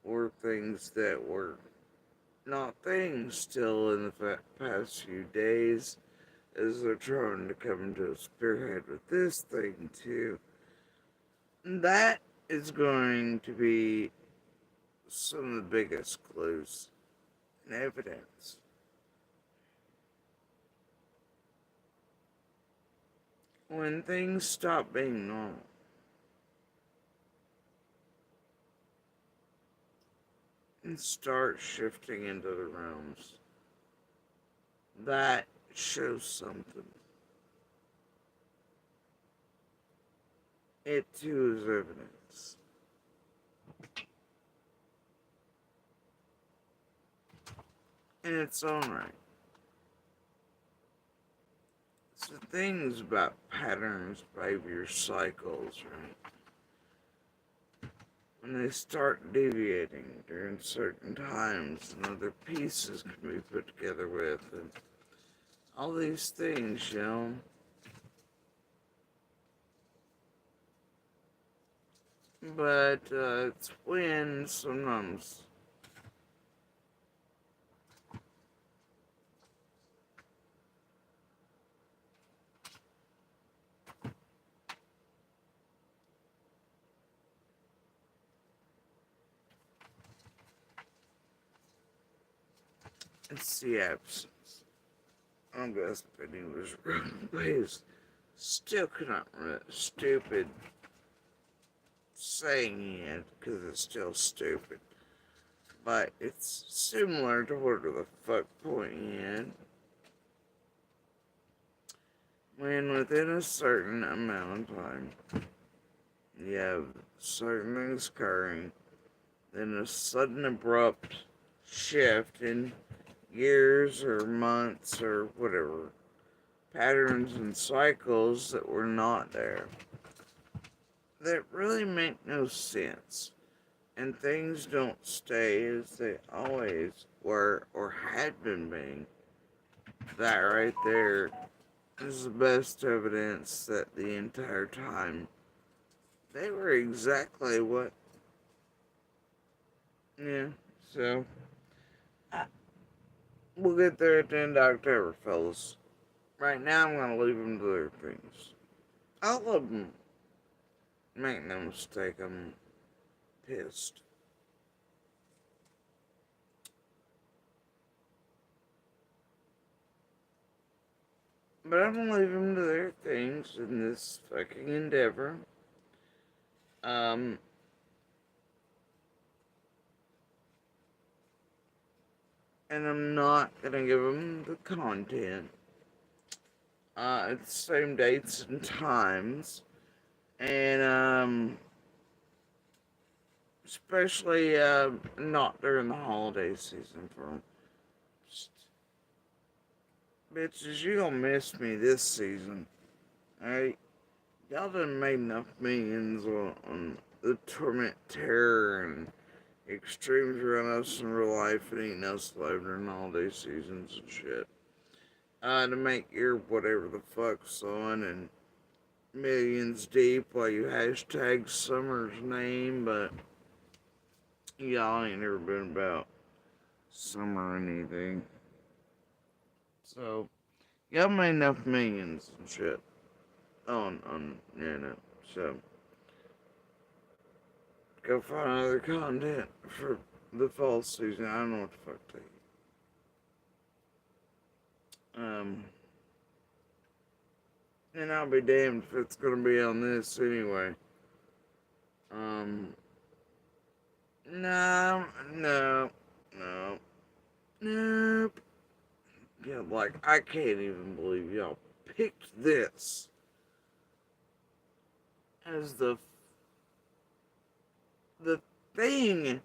or things that were not things still in the past few days, as they're trying to come to a spearhead with this thing too. That is going to be some of the biggest clues and evidence. When things stop being normal and start shifting into the realms, that shows something. It too is evidence. In its own right. So things about patterns, behavior, cycles, right? When they start deviating during certain times and other pieces can be put together with, and all these things, But it's when sometimes it's the absence. I'm guessing he was wrong, but he's still cannot stupid saying it because it's still stupid. But it's similar to what the fuck point he had. When within a certain amount of time, you have certain things occurring, then a sudden abrupt shift in years or months or whatever, patterns and cycles that were not there, that really make no sense. And things don't stay as they always were or had been being. That right there is the best evidence that the entire time they were exactly what. Yeah, so we'll get there at the end of October, fellas. Right now, I'm gonna leave them to their things. All of them, make no mistake, I'm pissed. But I'm gonna leave them to their things in this fucking endeavor. Um, and I'm not gonna give them the content at the same dates and times, and especially not during the holiday season for them. Bitches, you gonna miss me this season. Alright? Y'all done made enough millions on the Torment Terror and Extremes around us in real life and eating us alive during holiday seasons and shit. To make your whatever the fuck's on and millions deep while you hashtag Summer's name, but y'all ain't never been about Summer or anything. So, y'all made enough millions and shit on so go find other content for the fall season. I don't know what the fuck to eat. And I'll be damned if it's gonna be on this anyway. No, no, no, nope. Yeah, like, I can't even believe y'all picked this as the thing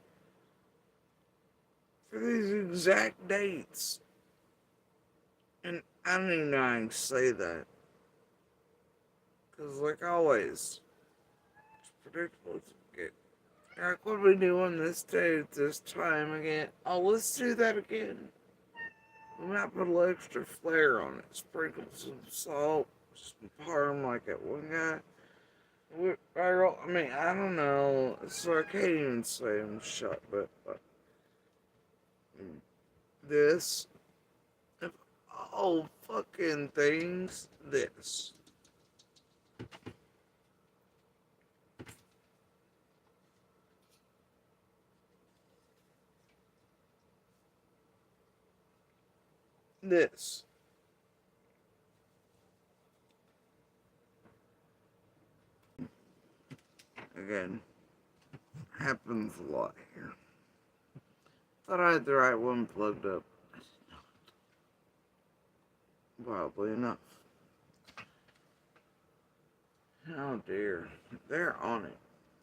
for these exact dates. And I don't even know how I can say that. Because, like always, it's predictable. It's okay. Like, what are we doing this day at this time again? Oh, let's do that again. We might put a little extra flair on it. Sprinkle some salt, some parm like that one guy. I mean, I don't know. So I can't even say I'm shut, but this, of all fucking things, this. This. Again, happens a lot here. Thought I had the right one plugged up. Wildly enough. Oh dear. They're on it.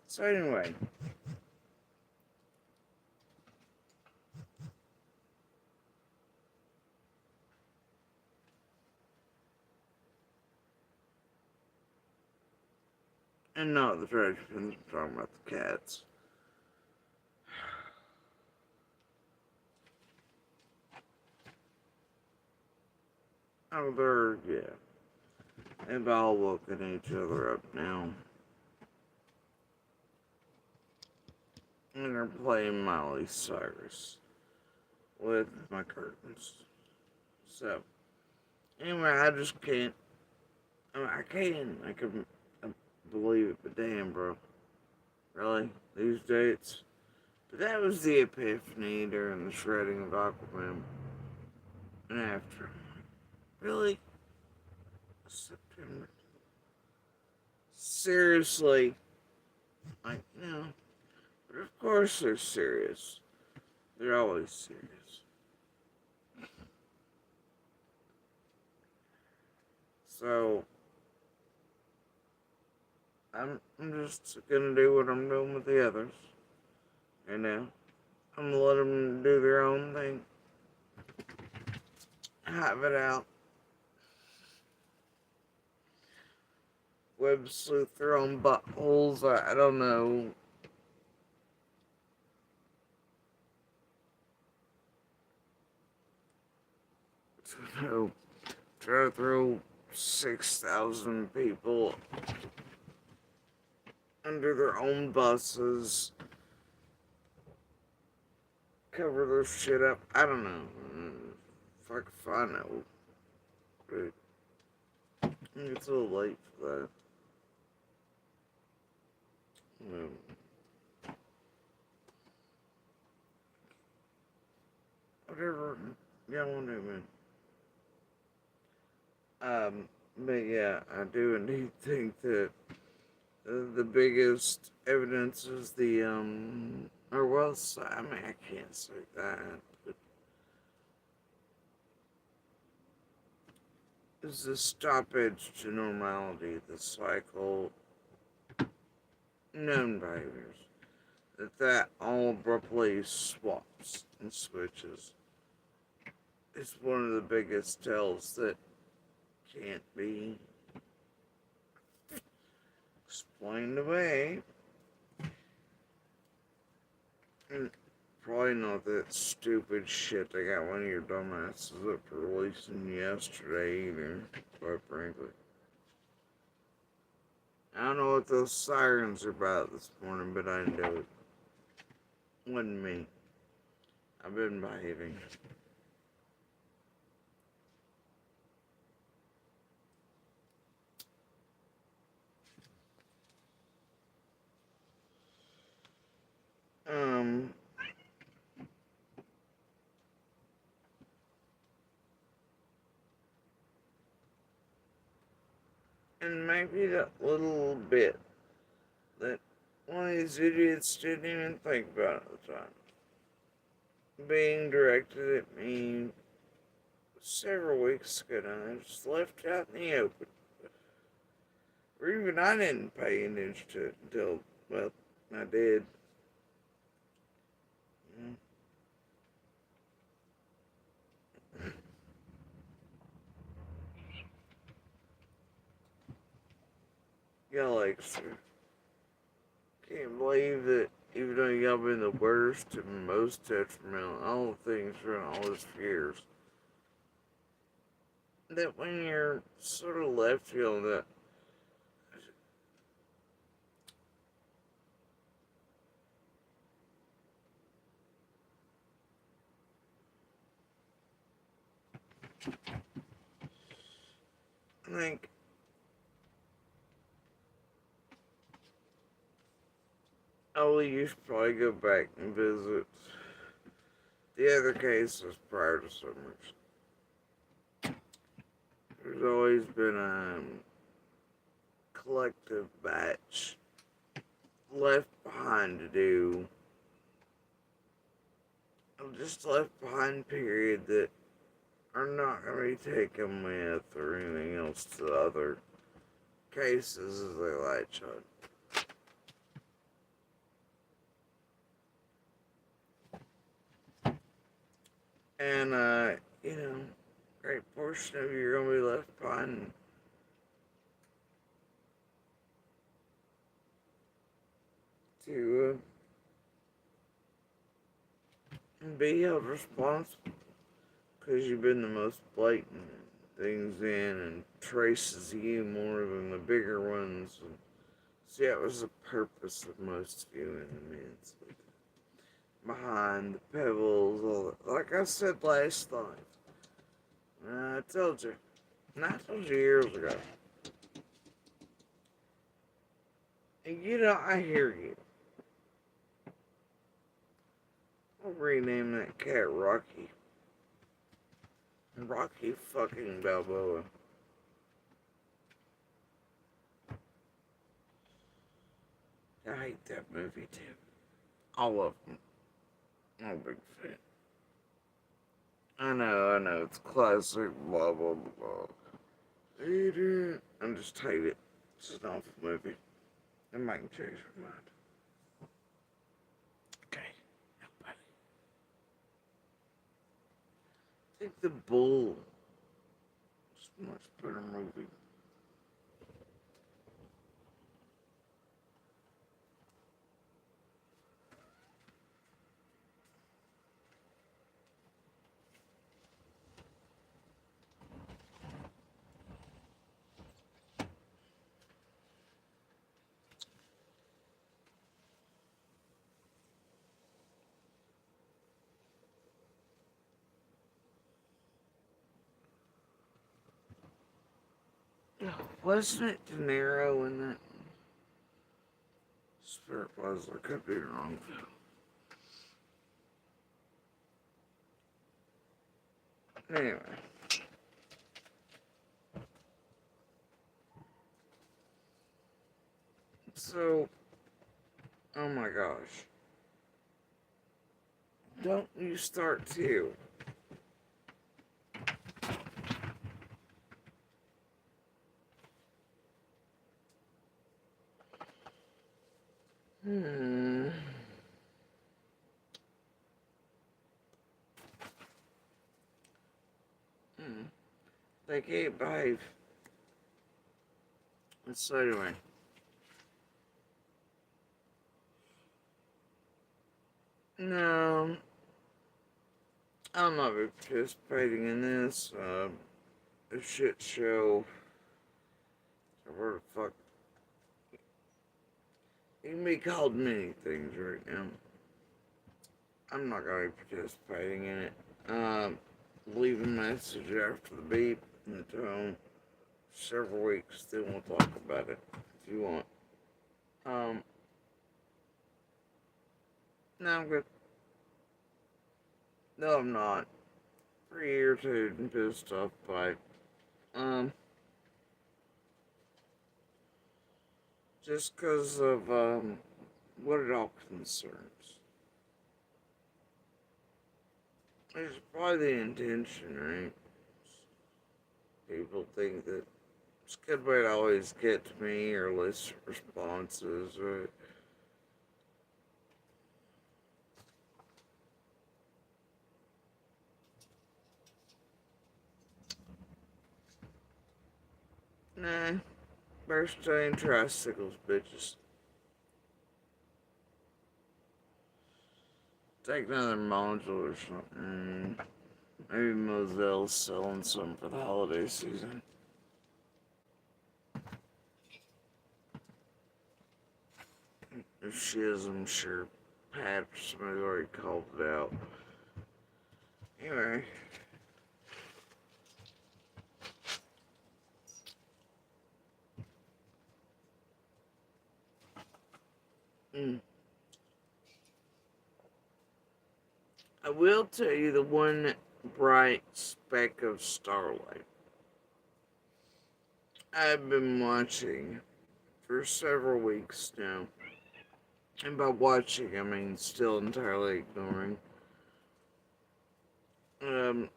So anyway. And no, the trash pins, I'm talking about the cats. Oh, yeah. They've all woken each other up now. And they're playing Miley Cyrus with my curtains. So, anyway, I just can't. I can believe it, but damn, bro. Really? These dates? But that was the epiphany during the shredding of Aquaman. And after. Really? September? Seriously? Like, no. But of course they're serious. They're always serious. So, I'm just gonna do what I'm doing with the others. You know? I'm gonna let them do their own thing. Have it out. Web sleuth their own buttholes. I don't know. So, try to throw 6,000 people under their own buses. Cover their shit up. I don't know. Fuck if I know. But it's a little late for that. Whatever y'all want to do, man. But yeah, I do indeed think that the biggest evidence is the, or well, I mean, I can't say that, but is the stoppage to normality, the cycle known behaviors. That all abruptly swaps and switches. It's one of the biggest tells that can't be explained away. And probably not that stupid shit they got one of your dumbasses up for releasing yesterday either, quite frankly. I don't know what those sirens are about this morning, but I know it wasn't me. I've been behaving. And maybe that little bit that one of these idiots didn't even think about at the time. Being directed at me several weeks ago now, I just left out in the open. Or even I didn't pay attention to it until, well, I did. Y'all can't believe that even though y'all been the worst and most detrimental, all the things for all these years, that when you're sort of left feeling that I think Ollie, you should probably go back and visit the other cases prior to Summers. There's always been a collective batch left behind to do, just left behind period that are not going to be taken with or anything else to the other cases as they latch on. And, you know, a great portion of you are going to be left behind to be held responsible because you've been the most blatant things in and traces you more than the bigger ones. And see, that was the purpose of most of you in the midst. Behind the pebbles, all that. Like I said last night, I told you, and I told you years ago. And you know, I hear you. I'll rename that cat Rocky. Rocky fucking Balboa. I hate that movie too. All of them. I'm a big fan. I know, it's classic, blah, blah, blah. I just hate it. It's an awful movie. It might change my mind. Okay, nobody. I think The Bull is a much better movie. Wasn't it De Niro in that? Spirit was, I could be wrong. Anyway. So, oh my gosh. Don't you start to Hmm. Hmm. They can't behave. So anyway. No, I'll not be participating in this. A shit show. Where the fuck? It can be called many things right now. I'm not going to be participating in it. Leave a message after the beep and the tone. Several weeks, then we'll talk about it if you want. Um, no, I'm good. No, I'm not. Pretty irritated and pissed off by just because of what it all concerns. It's probably the intention, right? People think that it's a good way to always get to me or list responses, right? Nah, better stay in tricycles, bitches. Take another module or something. Maybe Mozelle's selling some for the holiday season. If she is, I'm sure Pat or somebody already called it out. Anyway. Mm. I will tell you the one bright speck of starlight I've been watching for several weeks now. And by watching, I mean still entirely ignoring. Um,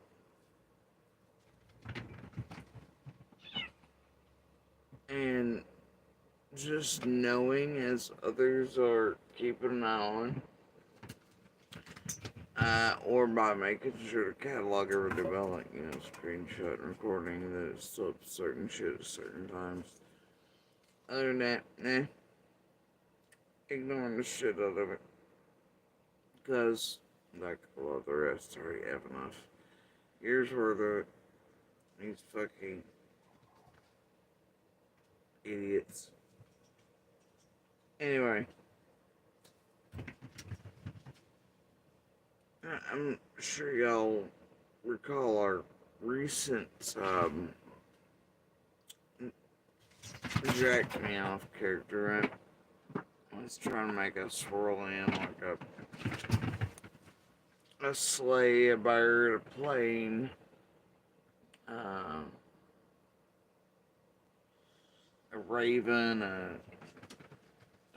and just knowing as others are keeping an eye on, or by making sure to catalog every development, screenshot and recording that it's up certain shit at certain times. Other than that, nah, ignoring the shit out of it. Because, like a lot of the rest, I already have enough. Years worth of it. These fucking idiots. Anyway, I'm sure y'all recall our recent Jack Me Off character, right? I was trying to make a swirl in like a sleigh, a bird, a plane, uh, a raven, a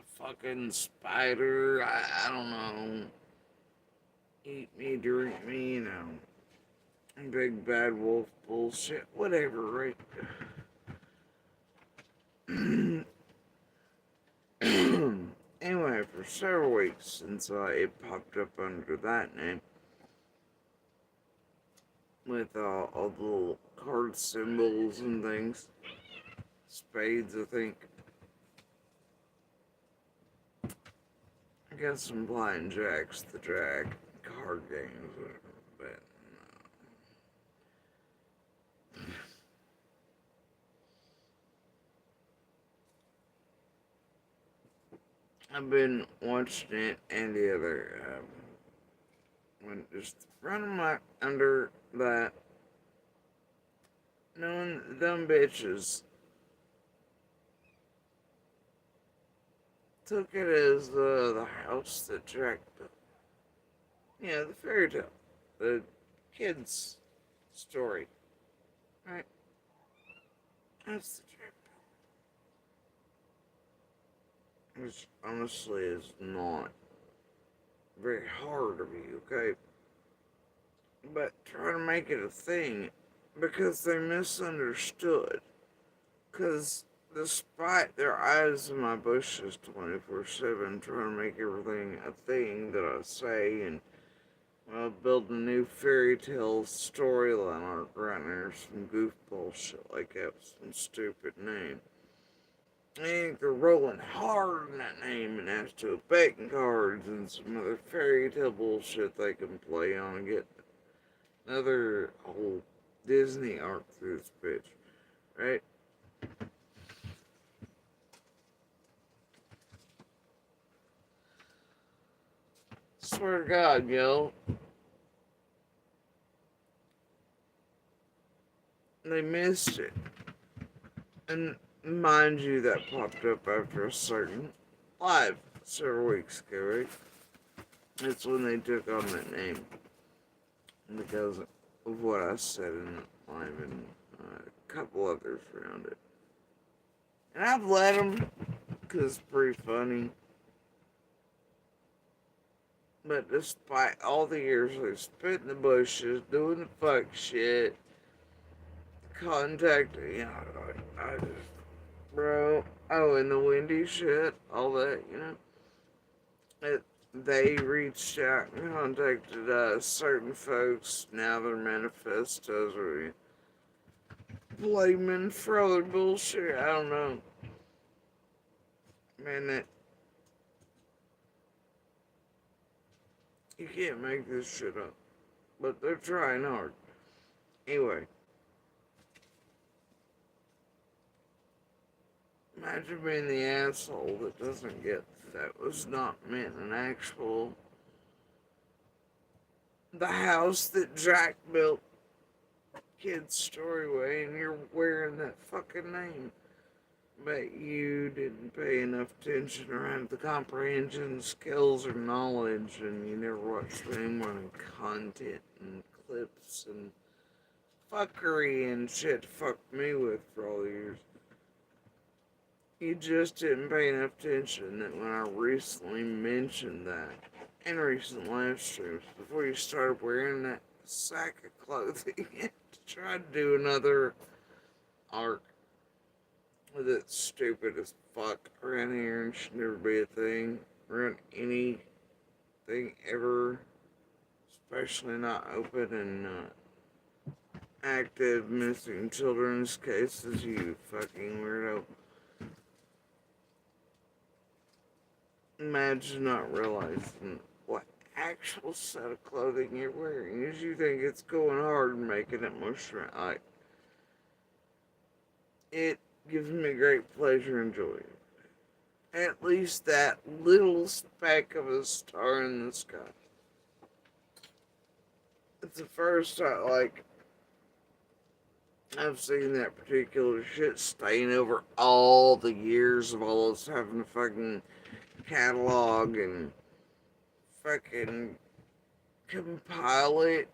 fucking spider. I don't know. Eat me, drink me, big bad wolf bullshit, whatever, right? Anyway, for several weeks since it popped up under that name, with all the little card symbols and things, spades, I think. I got some blind jacks, the drag card games, but I've been watching it and the other when just running my under that, knowing the dumb bitches took it as the house that Jack built. Yeah, the fairy tale, the kid's story, right? That's the Jack, which honestly is not very hard to be, okay? But try to make it a thing because they misunderstood. Because despite their eyes in my bushes 24/7, trying to make everything a thing that I say, and build a new fairy tale storyline arc right now, some goofball shit like that, some stupid name. I think they're rolling hard in that name and as to betting cards and some other fairy tale bullshit they can play on and get another whole Disney arc through this bitch, right? Swear to God, yo. They missed it. And mind you, that popped up after a certain live several weeks ago, right? That's when they took on that name. Because of what I said in the live and a couple others around it. And I've let them, because it's pretty funny. But despite all the years they spent in the bushes, doing the fuck shit, contacting, I just, bro, and the windy shit, all that, they reached out and contacted certain folks. Now their manifestos are blaming for other bullshit. I don't know. Man, you can't make this shit up. But they're trying hard. Anyway, imagine being the asshole that doesn't get that was not meant an actual. The house that Jack built, Kid's Storyway, and you're wearing that fucking name. But you didn't pay enough attention or have the comprehension skills or knowledge, and you never watched any more than content and clips and fuckery and shit to fuck me with for all the years. You just didn't pay enough attention that when I recently mentioned that in recent live streams, before you started wearing that sack of clothing to try to do another arc that's stupid as fuck around here and should never be a thing around anything ever, especially not open and active missing children's cases, you fucking weirdo. Imagine not realizing what actual set of clothing you're wearing is. You think it's going hard and making it more like it gives me great pleasure and joy. At least that little speck of a star in the sky. It's the first time, I've seen that particular shit stain over all the years of all us having to fucking catalog and fucking compile it,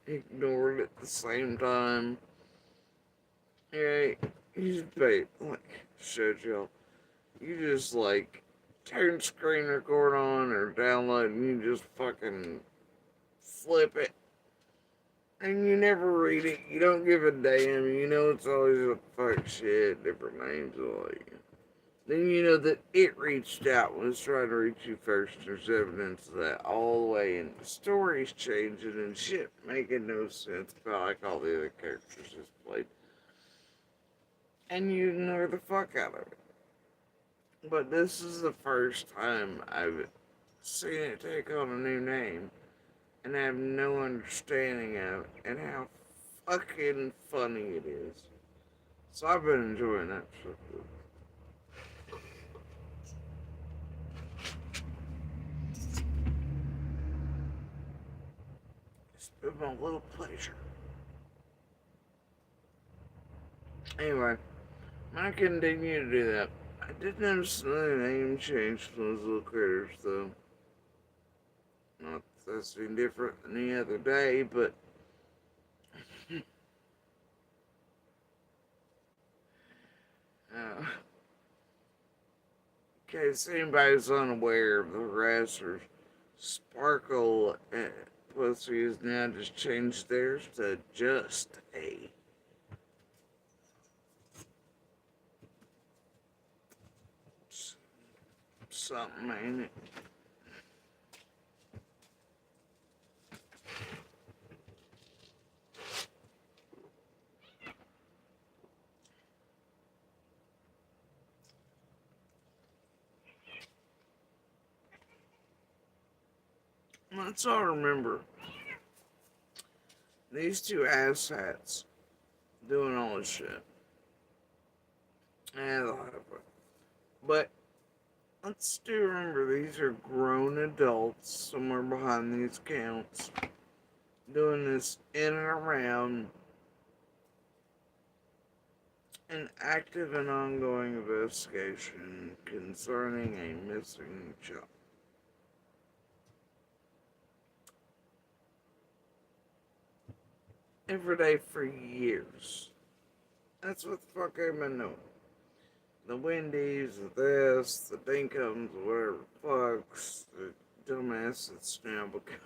ignore it at the same time. Yeah, you just showed y'all. You just turn screen record on or download and you just fucking flip it. And you never read it. You don't give a damn. You know it's always a fuck shit, different names Then you know that it reached out when it's trying to reach you first. There's evidence of that all the way, and the story's changing and shit making no sense about like all the other characters just played. And you ignore the fuck out of it. But this is the first time I've seen it take on a new name and have no understanding of it and how fucking funny it is. So I've been enjoying that shit. It's been my little pleasure. Anyway, I'm gonna continue to do that. I did notice another name change from those little critters, though. Not that that's any different than the other day, but in case anybody's unaware of the harassers, Sparkle Pussy has now just changed theirs to Just A. something, ain't it? Let's all remember these two asshats doing all this shit. And they'll have it. But let's do remember these are grown adults somewhere behind these accounts doing this in and around an active and ongoing investigation concerning a missing child. Every day for years. That's what the fuck I've been doing. The Wendy's, the this, the Dinkums, whatever fucks, the dumbass that's now become.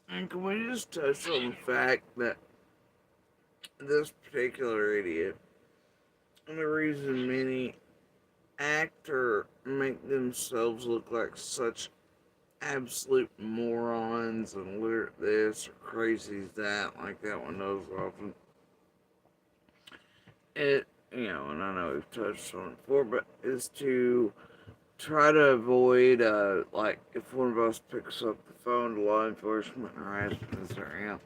And can we just touch on the fact that this particular idiot, and the reason many act or make themselves look like such absolute morons and weird this or crazy that, like that one does often. It, and I know we've touched on it before, but is to try to avoid, like, if one of us picks up the phone to law enforcement harassment or,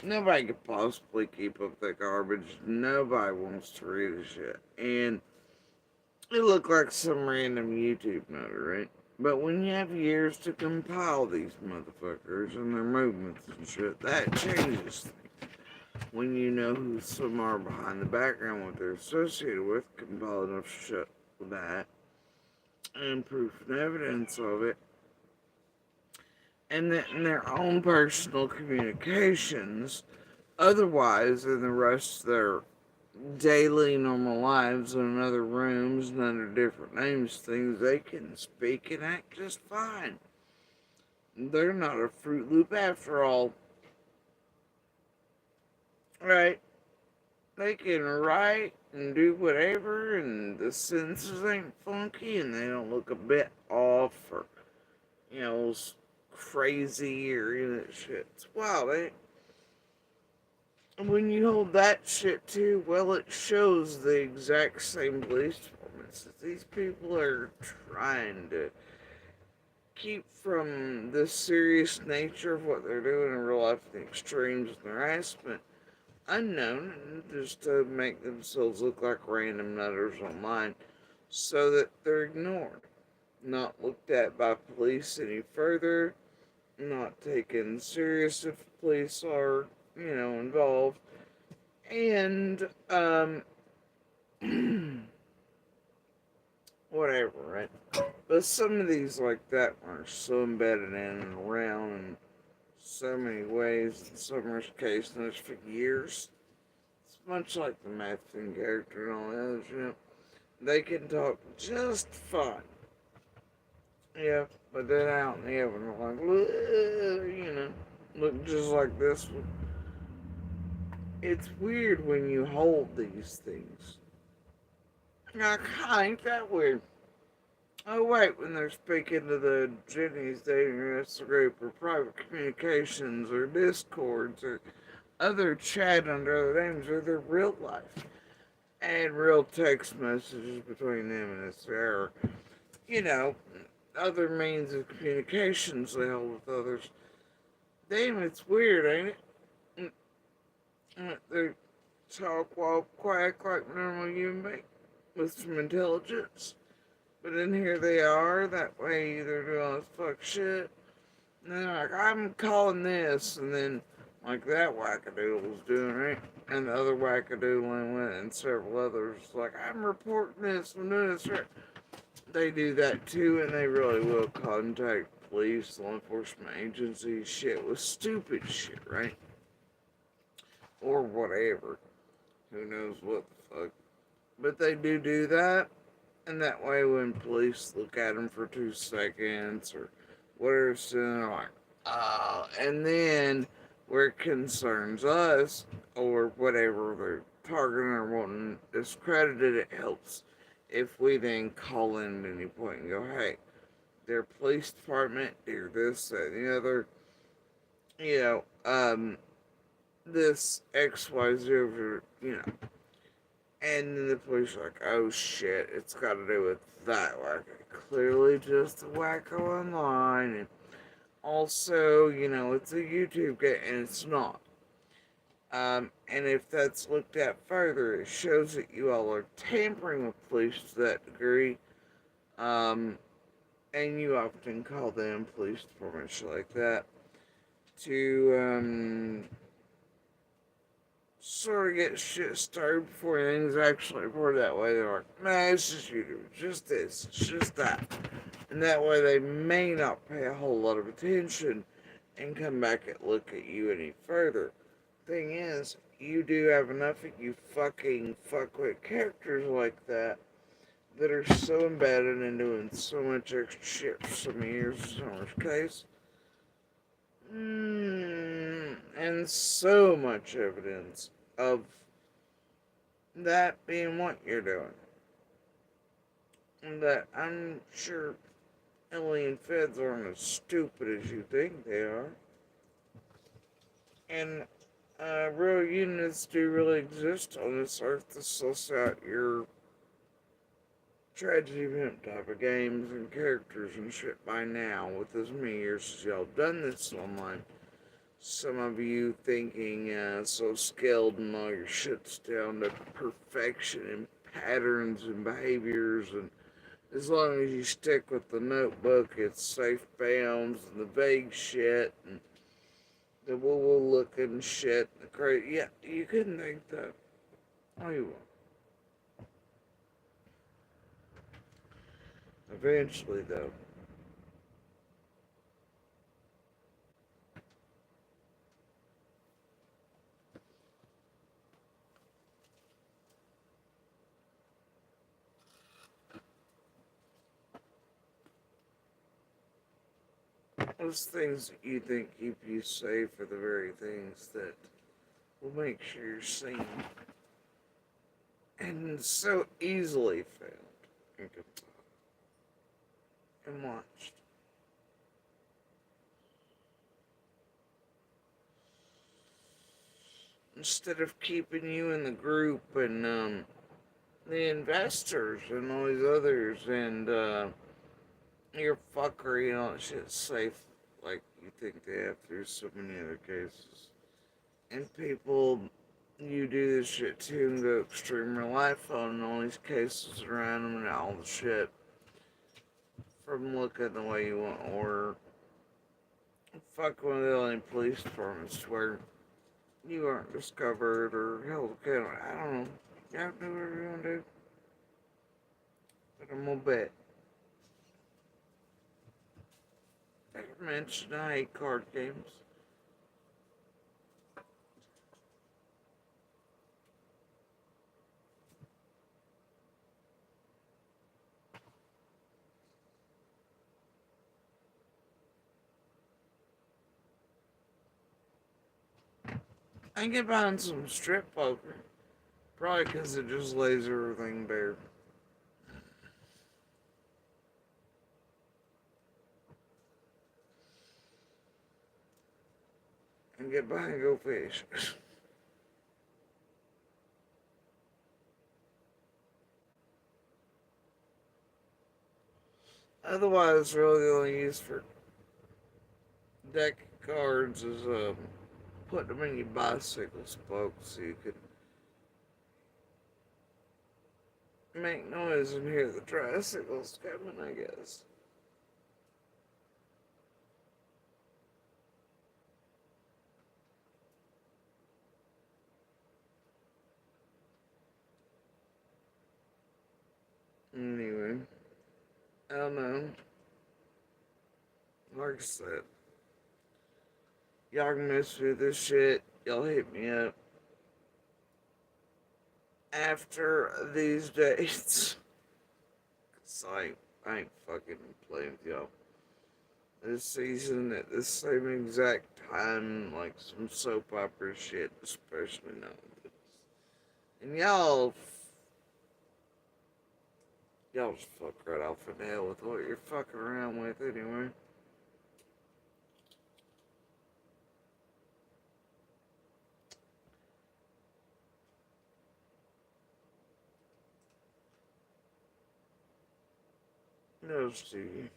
nobody could possibly keep up that garbage. Nobody wants to read the shit. And it looked like some random YouTube note, right? But when you have years to compile these motherfuckers and their movements and shit, that changes things. When you know who some are behind the background, what they're associated with, compile enough shit with that, and proof and evidence of it, and that in their own personal communications, otherwise in the rest of their daily normal lives in other rooms and under different names, things they can speak and act just fine. They're not a Fruit Loop after all. Right? They can write and do whatever, and the sentences ain't funky, and they don't look a bit off or, crazy or shit. It's wild, ain't it? And when you hold that shit too, well, it shows the exact same police departments that these people are trying to keep from the serious nature of what they're doing in real life, the extremes and harassment, unknown, and just to make themselves look like random nutters online so that they're ignored, not looked at by police any further, not taken serious if police are, involved, and, whatever, right? But some of these like that are so embedded in and around in so many ways, in some cases for years. It's much like the Matthew character and all the others, They can talk just fine. Yeah, but then out in the open, they're like, look just like this one. It's weird when you hold these things. Ain't that weird? Oh, wait, when they're speaking to the Jenny's dating us group or private communications or discords or other chat under other names or their real life and real text messages between them and it's their, other means of communications they hold with others. Damn, it's weird, ain't it? They talk, walk, quack like normal human beings with some intelligence. But in here they are, that way they're doing all this fuck shit. And they're like, I'm calling this, and then, like, that wackadoodle's doing it, and the other wackadoodle went, and several others, like, I'm reporting this, I'm doing this, right. They do that too, and they really will contact police, law enforcement agencies, shit with stupid shit, right? Or whatever. Who knows what the fuck. But they do that, And that way, when police look at them for 2 seconds or whatever, so they're like, oh, and then where it concerns us or whatever they're targeting or wanting discredited, it helps if we then call in at any point and go, hey, their police department, they're this, that, and the other, you know, this XYZ over, you know, and then the police are like, oh shit, it's got to do with that wacko. Clearly just a wacko online. And also, you know, it's a YouTube game, and it's not. And if that's looked at further, it shows that you all are tampering with police to that degree. Um, and you often call them police departments like that to sort of get shit started before things actually reported that way. They're like, nah, it's just YouTube, just this, it's just that. And that way they may not pay a whole lot of attention and come back and look at you any further. Thing is, you do have enough of you fucking fuckwit characters like that that are so embedded in doing so much extra shit for so many years in someone's case. And so much evidence of that being what you're doing. And that I'm sure alien feds aren't as stupid as you think they are. And real units do really exist on this earth to suss out your tragedy event type of games and characters and shit by now, with as many years as y'all done this online. Some of you thinking so skilled and all your shit's down to perfection and patterns and behaviors, and as long as you stick with the notebook, it's safe bounds and the vague shit and the woo-woo looking shit. The crazy, yeah, you couldn't think that. Oh, you won't. Eventually, though. Those things that you think keep you safe are the very things that will make sure you're seen and so easily found and watched. Instead of keeping you in the group and the investors and all these others and your fuckery and all that shit safe like you think they have through so many other cases. And people you do this shit too and go extreme real life on all these cases around them and all the shit from looking the way you want or fuck one of the only police departments where you aren't discovered or held accountable. I don't know. You have to do whatever you want to do. But I'm gonna bet. Like I mentioned, I hate card games. I get behind some strip poker. Probably because it just lays everything bare. And get by and go fish. Otherwise, really the only use for deck of cards is put them in your bicycle spokes so you could make noise and hear the tricycles coming, I guess. Anyway, I don't know. Like I said, y'all can miss me with this shit. Y'all hit me up after these dates. I ain't fucking playing with y'all. This season at the same exact time, like some soap opera shit, especially nowadays. And y'all just fuck right off in hell with what you're fucking around with anyway. No, Stevie.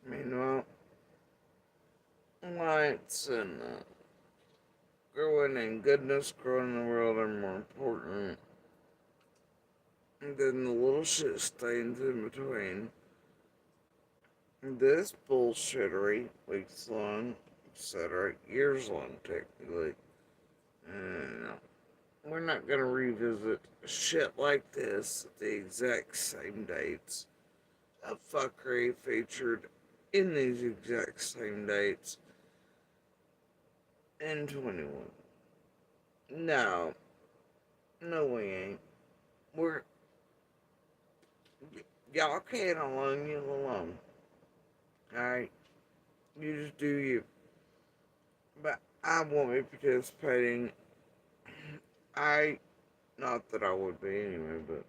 Meanwhile, lights and growing and goodness growing in the world are more important than the little shit stains in between. This bullshittery, weeks long, etc., years long technically. And we're not gonna revisit shit like this at the exact same dates. That fuckery featured in these exact same dates in 21. No, no, we ain't. We're y'all can't alone, you alone. Alright, you just do you. But I won't be participating. I, not that I would be anyway, but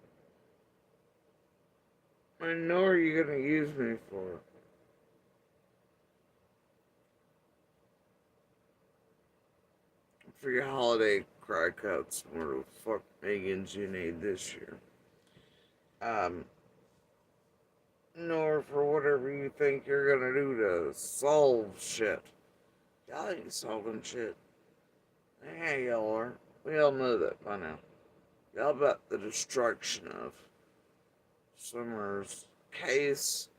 I know are you gonna use me for your holiday cry cuts, or the fuck Megans you need this year. Um, nor for whatever you think you're gonna do to solve shit. Y'all ain't solving shit. Yeah, y'all are. We all know that by now. Y'all about the destruction of Summer's case,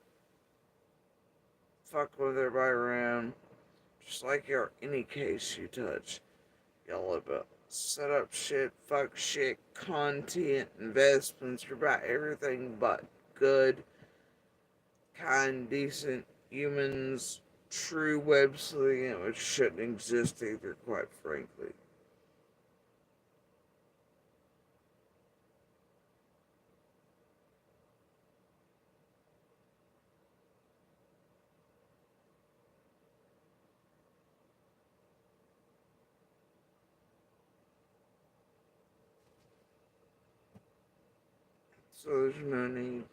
fuck with everybody around, just like any case you touch. Y'all about set up shit, fuck shit, content, investments. You're about everything but good, kind, decent humans, true web sleuthing, which shouldn't exist either, quite frankly. So there's no need.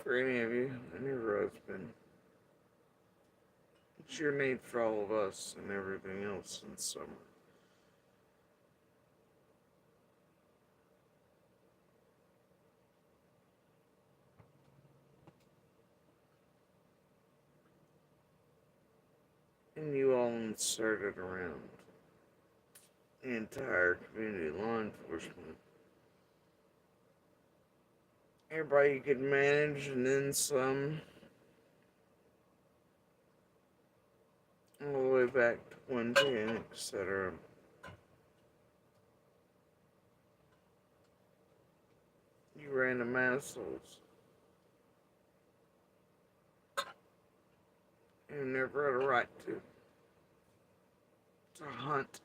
For any of you, any husband. It's your need for all of us and everything else in summer. And you all inserted around the entire community law enforcement. Everybody you could manage and then some, all the way back to 110, etc. You random assholes. You never had a right to hunt,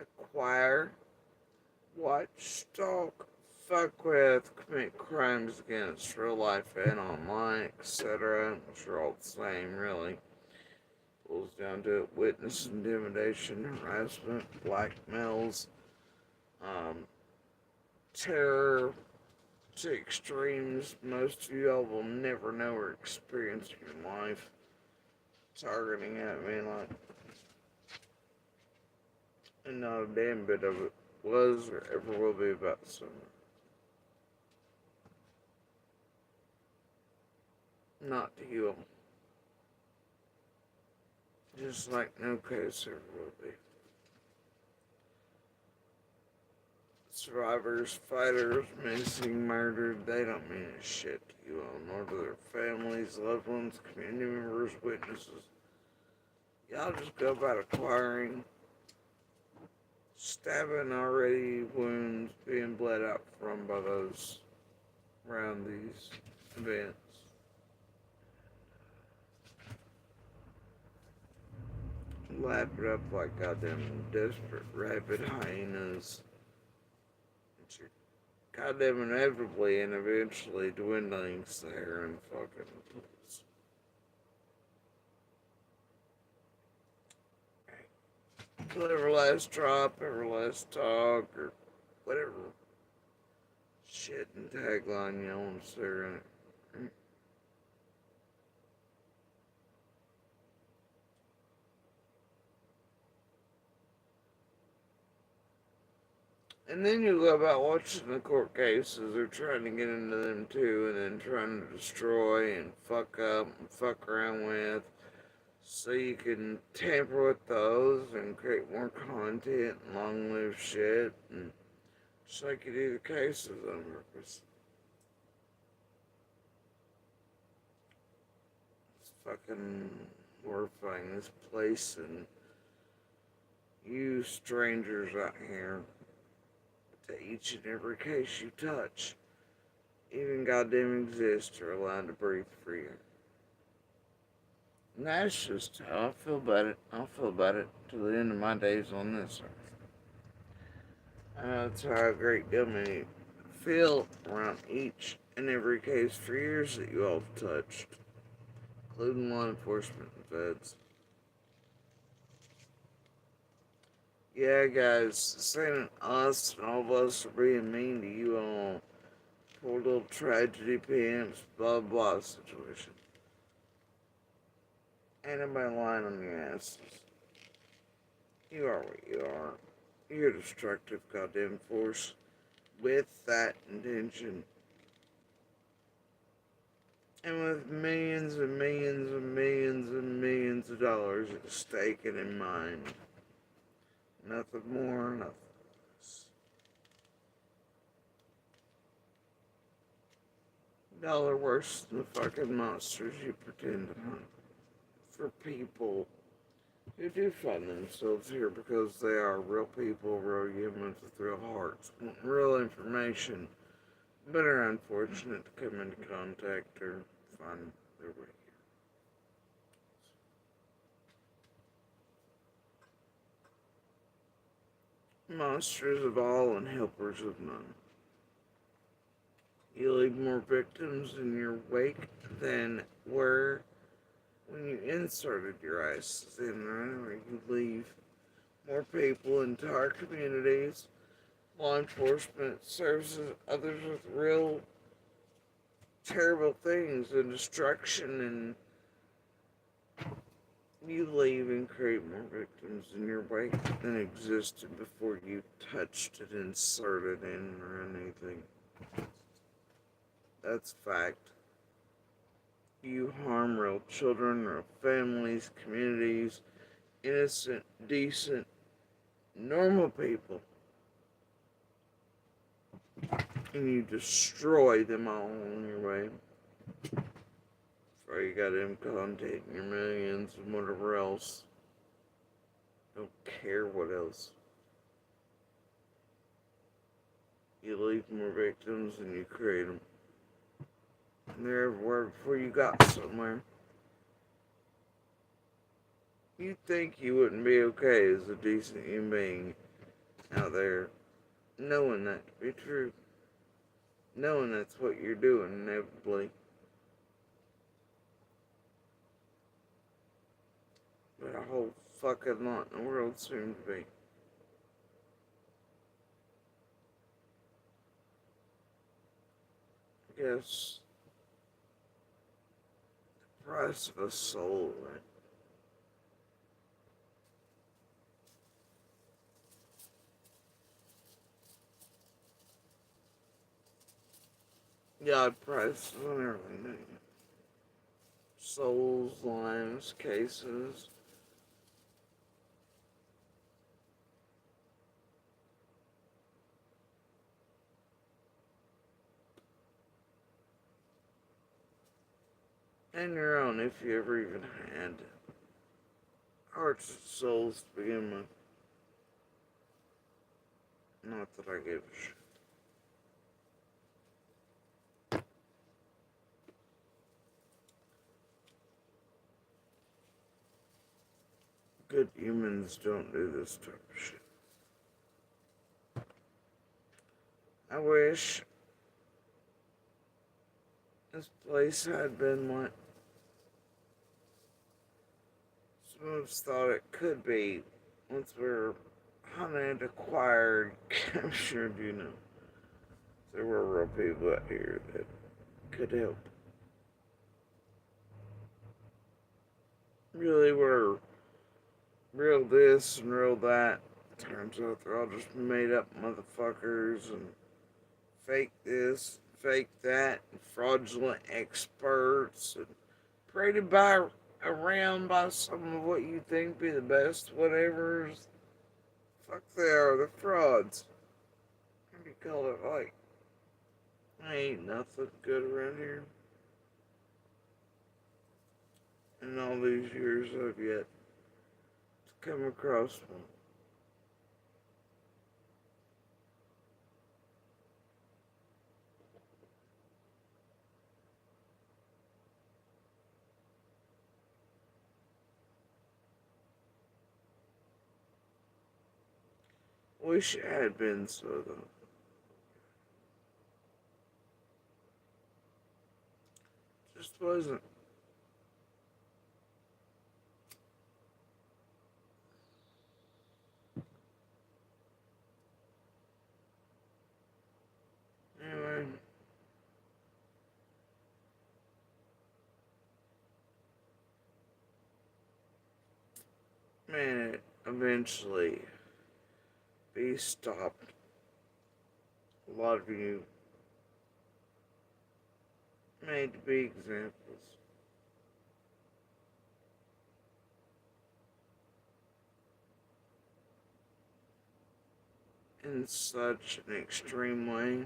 acquire, watch, stalk, fuck with, commit crimes against real life and online, etc. Which are all the same, really. Boils down to it: witness intimidation, harassment, blackmails, um, terror to extremes most of y'all will never know or experience in your life. Targeting at me like, and not a damn bit of it was or ever will be about summer. Not to you all. Just like no case ever will be. Survivors, fighters, missing, murdered, they don't mean a shit to you all, nor to their families, loved ones, community members, witnesses. Y'all just go about acquiring, stabbing already wounds being bled out from by those around these events. Lap it up like goddamn desperate rabid hyenas. It's your goddamn inevitably and eventually dwindling Saharan fucking pools. Till every last drop, every last talk, or whatever shit and tagline you want to say in it. And then you go about watching the court cases or trying to get into them too, and then trying to destroy and fuck up and fuck around with, so you can tamper with those and create more content and long lived shit, and just like you do the cases on purpose. It's fucking horrifying, this place, and you strangers out here, to each and every case you touch, even goddamn exist, are allowed to breathe free. And that's just how I feel about it. I'll feel about it till the end of my days on this earth. I know that's how a great deal many feel around each and every case for years that you all have touched, including law enforcement and feds. Yeah, guys, this ain't us and all of us are being mean to you all. Poor little tragedy pimps, blah blah situation. Ain't nobody lying on your asses. You are what you are. You're a destructive goddamn force with that intention. And with millions and millions and millions and millions of dollars at stake and in mind. Nothing more, nothing less. Y'all are worse than the fucking monsters you pretend to hunt. For people who do find themselves here because they are real people, real humans with real hearts, want real information, but are unfortunate to come into contact or find their way here. Monsters of all and helpers of none. You leave more victims in your wake than were when you inserted your eyes in, or you leave more people, entire communities, law enforcement services, others with real terrible things and destruction, and you leave and create more victims in your wake than existed before you touched it, inserted in, or anything. That's fact. You harm real children, real families, communities, innocent, decent, normal people. And you destroy them all on your way. Before you got them content in your millions and whatever else. Don't care what else. You leave more victims than you create them. And they're everywhere before you got somewhere. You'd think you wouldn't be okay as a decent human being out there, knowing that to be true. Knowing that's what you're doing inevitably. But a whole fucking lot in the world soon to be. I guess the price of a soul, right? God prices on everything. Souls, lives, cases. And your own, if you ever even had hearts and souls to begin with. Not that I give a shit. good humans don't do this type of shit. I wish this place had been what some of us thought it could be once we're hunted, acquired, captured, you know. There were real people out here that could help. Really were real this and real that. Turns out they're all just made up motherfuckers and fake this, fake that, and fraudulent experts, and paraded by around by some of what you think be the best whatever's. Fuck they are, they're frauds. What do you call it? Like, ain't nothing good around here. In all these years I've yet to come across one. Wish it had been so though. Just wasn't. Anyway, man, it eventually be stopped. A lot of you made to be examples. In such an extreme way,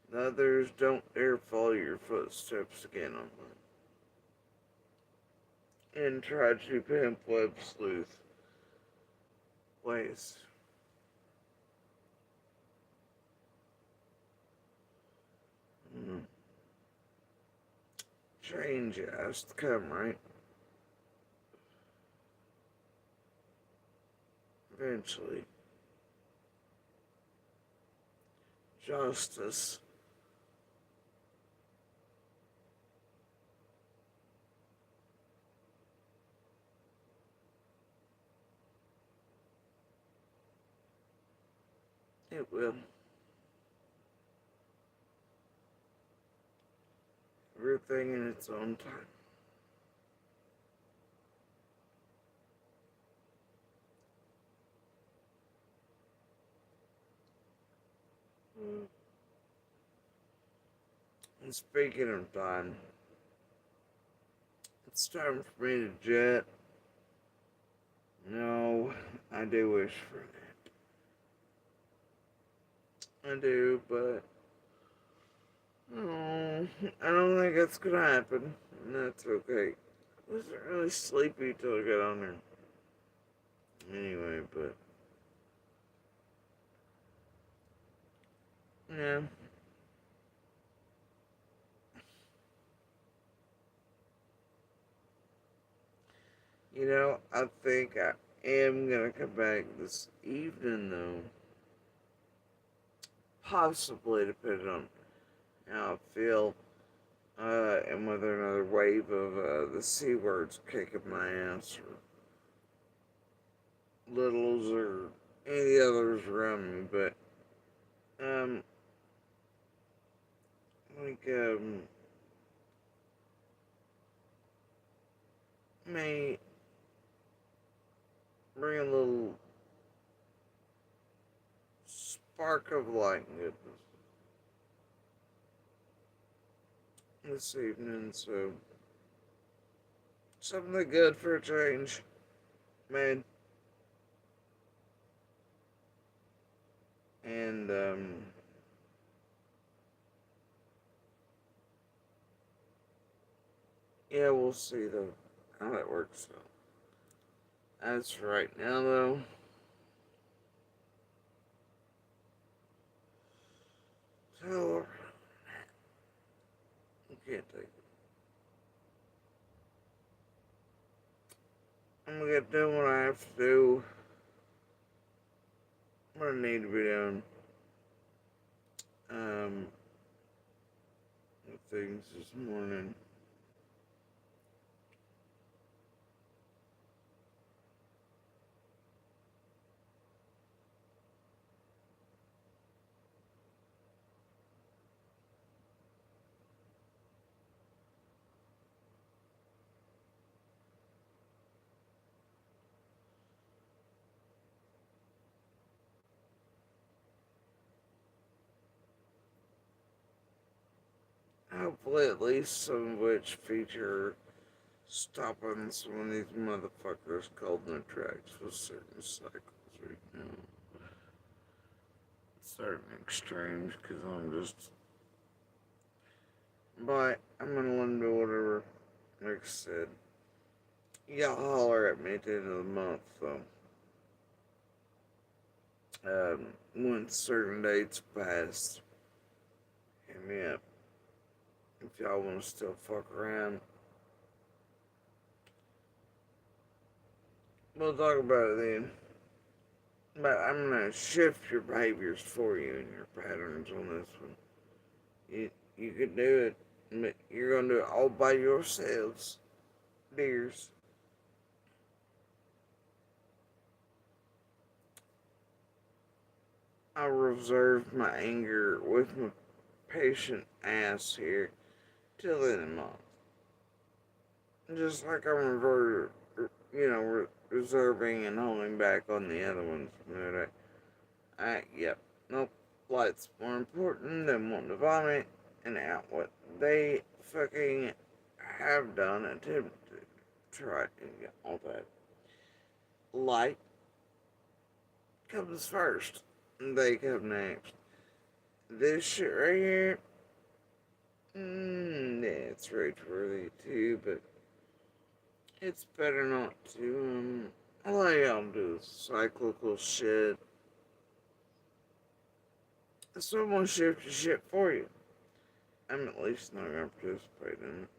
the others don't dare follow your footsteps again on them. And try to pimp web sleuth ways. Change has to come, right? Eventually. Justice. It will. Everything in its own time. And speaking of time, it's time for me to jet. No, I do wish for that. I do, but oh, I don't think that's gonna happen. And that's okay. I wasn't really sleepy till I got on there. Anyway, but yeah. You know, I think I am gonna come back this evening though. Possibly depending on how I feel. And whether another wave of the C words kicking my ass or littles or any others around me, but um like may bring a little spark of light and goodness this evening, so something good for a change, man. And yeah, we'll see though how that works. So as for right now though, so I can't take it. I'm gonna get done what I have to do. What I need to be done. Um, things this morning. Hopefully, at least some of which feature stopping some of these motherfuckers called in the tracks with certain cycles right now. Certain extremes, because I'm just. But I'm gonna let them do whatever. Like I said, y'all holler at me at the end of the month, though. When certain dates pass, hit me up. If y'all want to still fuck around, we'll talk about it then. But I'm gonna shift your behaviors for you and your patterns on this one. You can do it, but you're gonna do it all by yourselves, dears. I reserve my anger with my patient ass here till the end of the month. Just like I'm reserving and holding back on the other ones. Yep, nope. Light's more important than wanting to vomit and out what they fucking have done, attempted to try and get all that. Light comes first, and they come next. This shit right here, yeah, it's rage worthy too, but it's better not to, allow y'all to do cyclical shit. Someone shift your shit for you. I'm at least not gonna participate in it.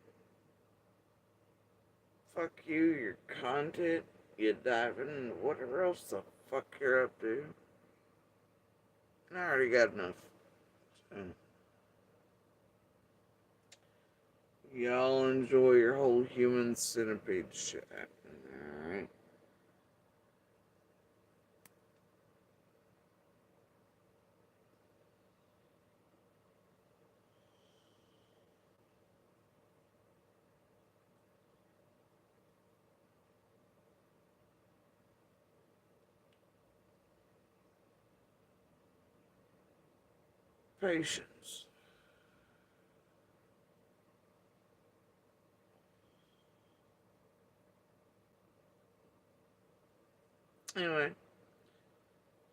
Fuck you, your content, you diving, and whatever else the fuck you're up to. And I already got enough. So, y'all enjoy your whole human centipede shit happening, alright? Patience. Anyway,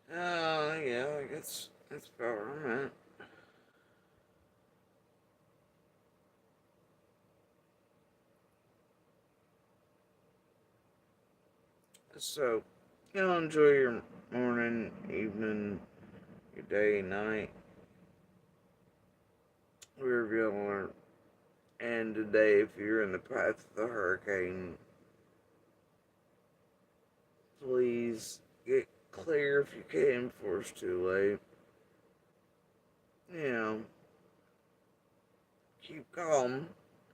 yeah, I guess that's about where I'm at. So, y'all enjoy your morning, evening, your day, night, wherever y'all are. And today, if you're in the path of the hurricane, please get clear if you can before it's too late. You know, keep calm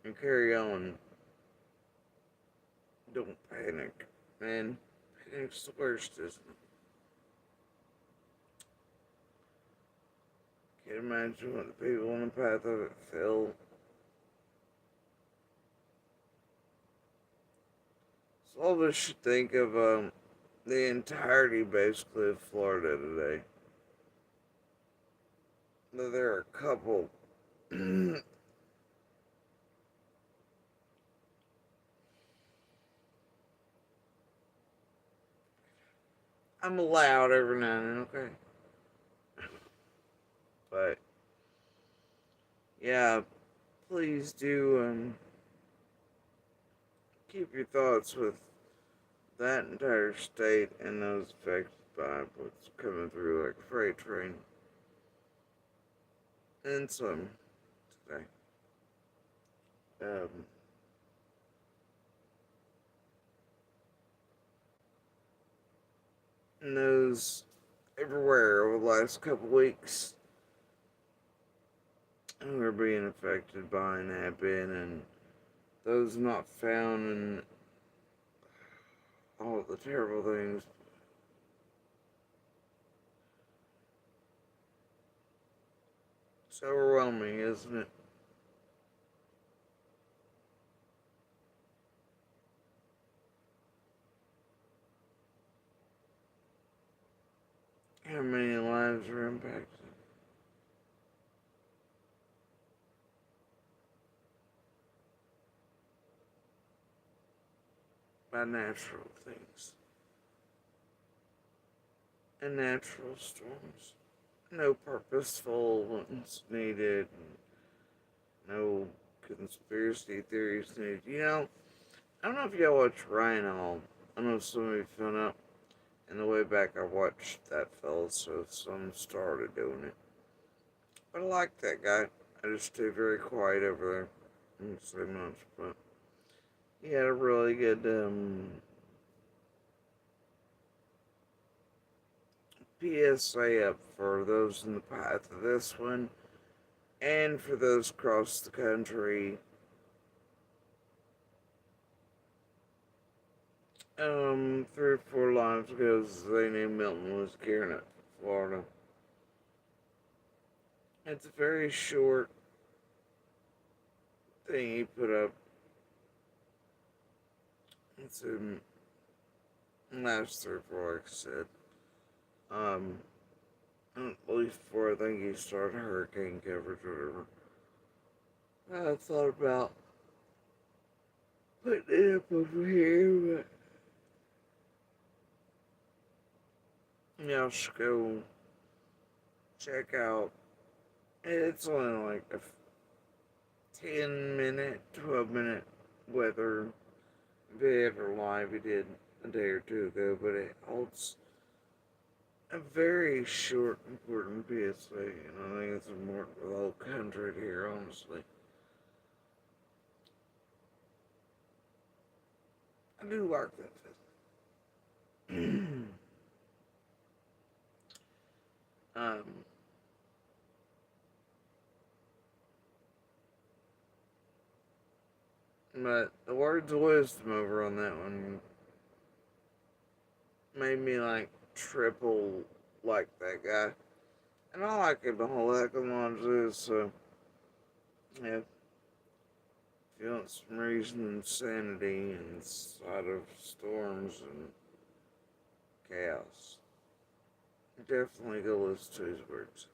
and carry on. Don't panic, man. Panic's the worst, isn't it? Can't imagine what the people on the path of it feel. So all of us should think of the entirety, basically, of Florida today. But there are a couple. I'm loud every now and then, okay? But yeah, please do keep your thoughts with that entire state and those affected by what's coming through like a freight train. And some today. Um, news everywhere over the last couple weeks who are being affected by and have been, and those not found, and all the terrible things. It's overwhelming, isn't it? How many lives are impacted by natural things and natural storms? No purposeful ones needed, no conspiracy theories needed. I don't know if y'all watch Ryan Hall. I know some of you found out in the way back I watched that fella, so some started doing it. But I like that guy. I just stay very quiet over there. I don't say much, but he had a really good PSA up for those in the path of this one, and for those across the country. 3 or 4 lives ago, they named Milton was carrying it, Florida. It's a very short thing he put up. It's in last 3 or 4, like I said. Um, at least before I think he started hurricane coverage or whatever. I thought about putting it up over here, but y'all should go check out. It's only like a 10-minute, 12-minute weather vid or live he did a day or two ago, but it holds a very short, important PSA, and I think it's important for the whole country to hear, honestly. I do like that film. um, but the words of wisdom over on that one made me like triple like that guy. And I like him a whole heck of a lot too, so yeah. If you want some reason and sanity inside of storms and chaos, definitely go listen to his words.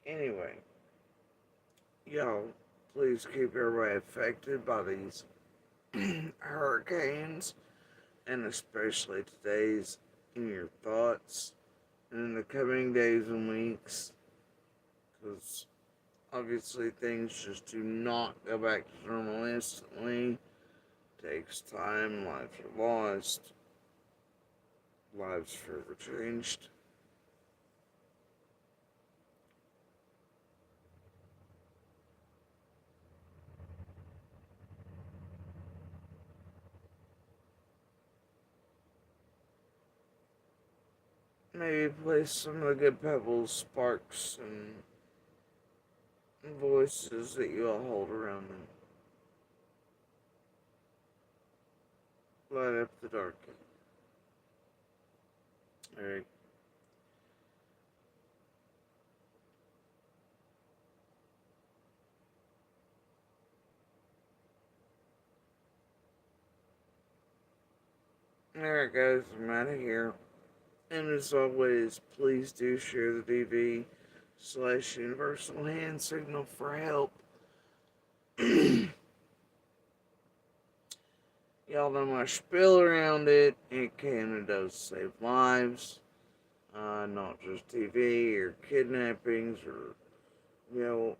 Anyway, y'all, please keep everybody affected by these hurricanes, and especially today's, in your thoughts and in the coming days and weeks, because obviously things just do not go back to normal instantly. It takes time, lives are lost, lives forever changed. Maybe play some of the good pebbles, sparks, and voices that you all hold around them. Light up the dark. Alright. Alright, guys, I'm out of here. And as always, please do share the DV/universal hand signal for help. Y'all know my spiel around it. It can and does save lives. Not just TV or kidnappings or, you know,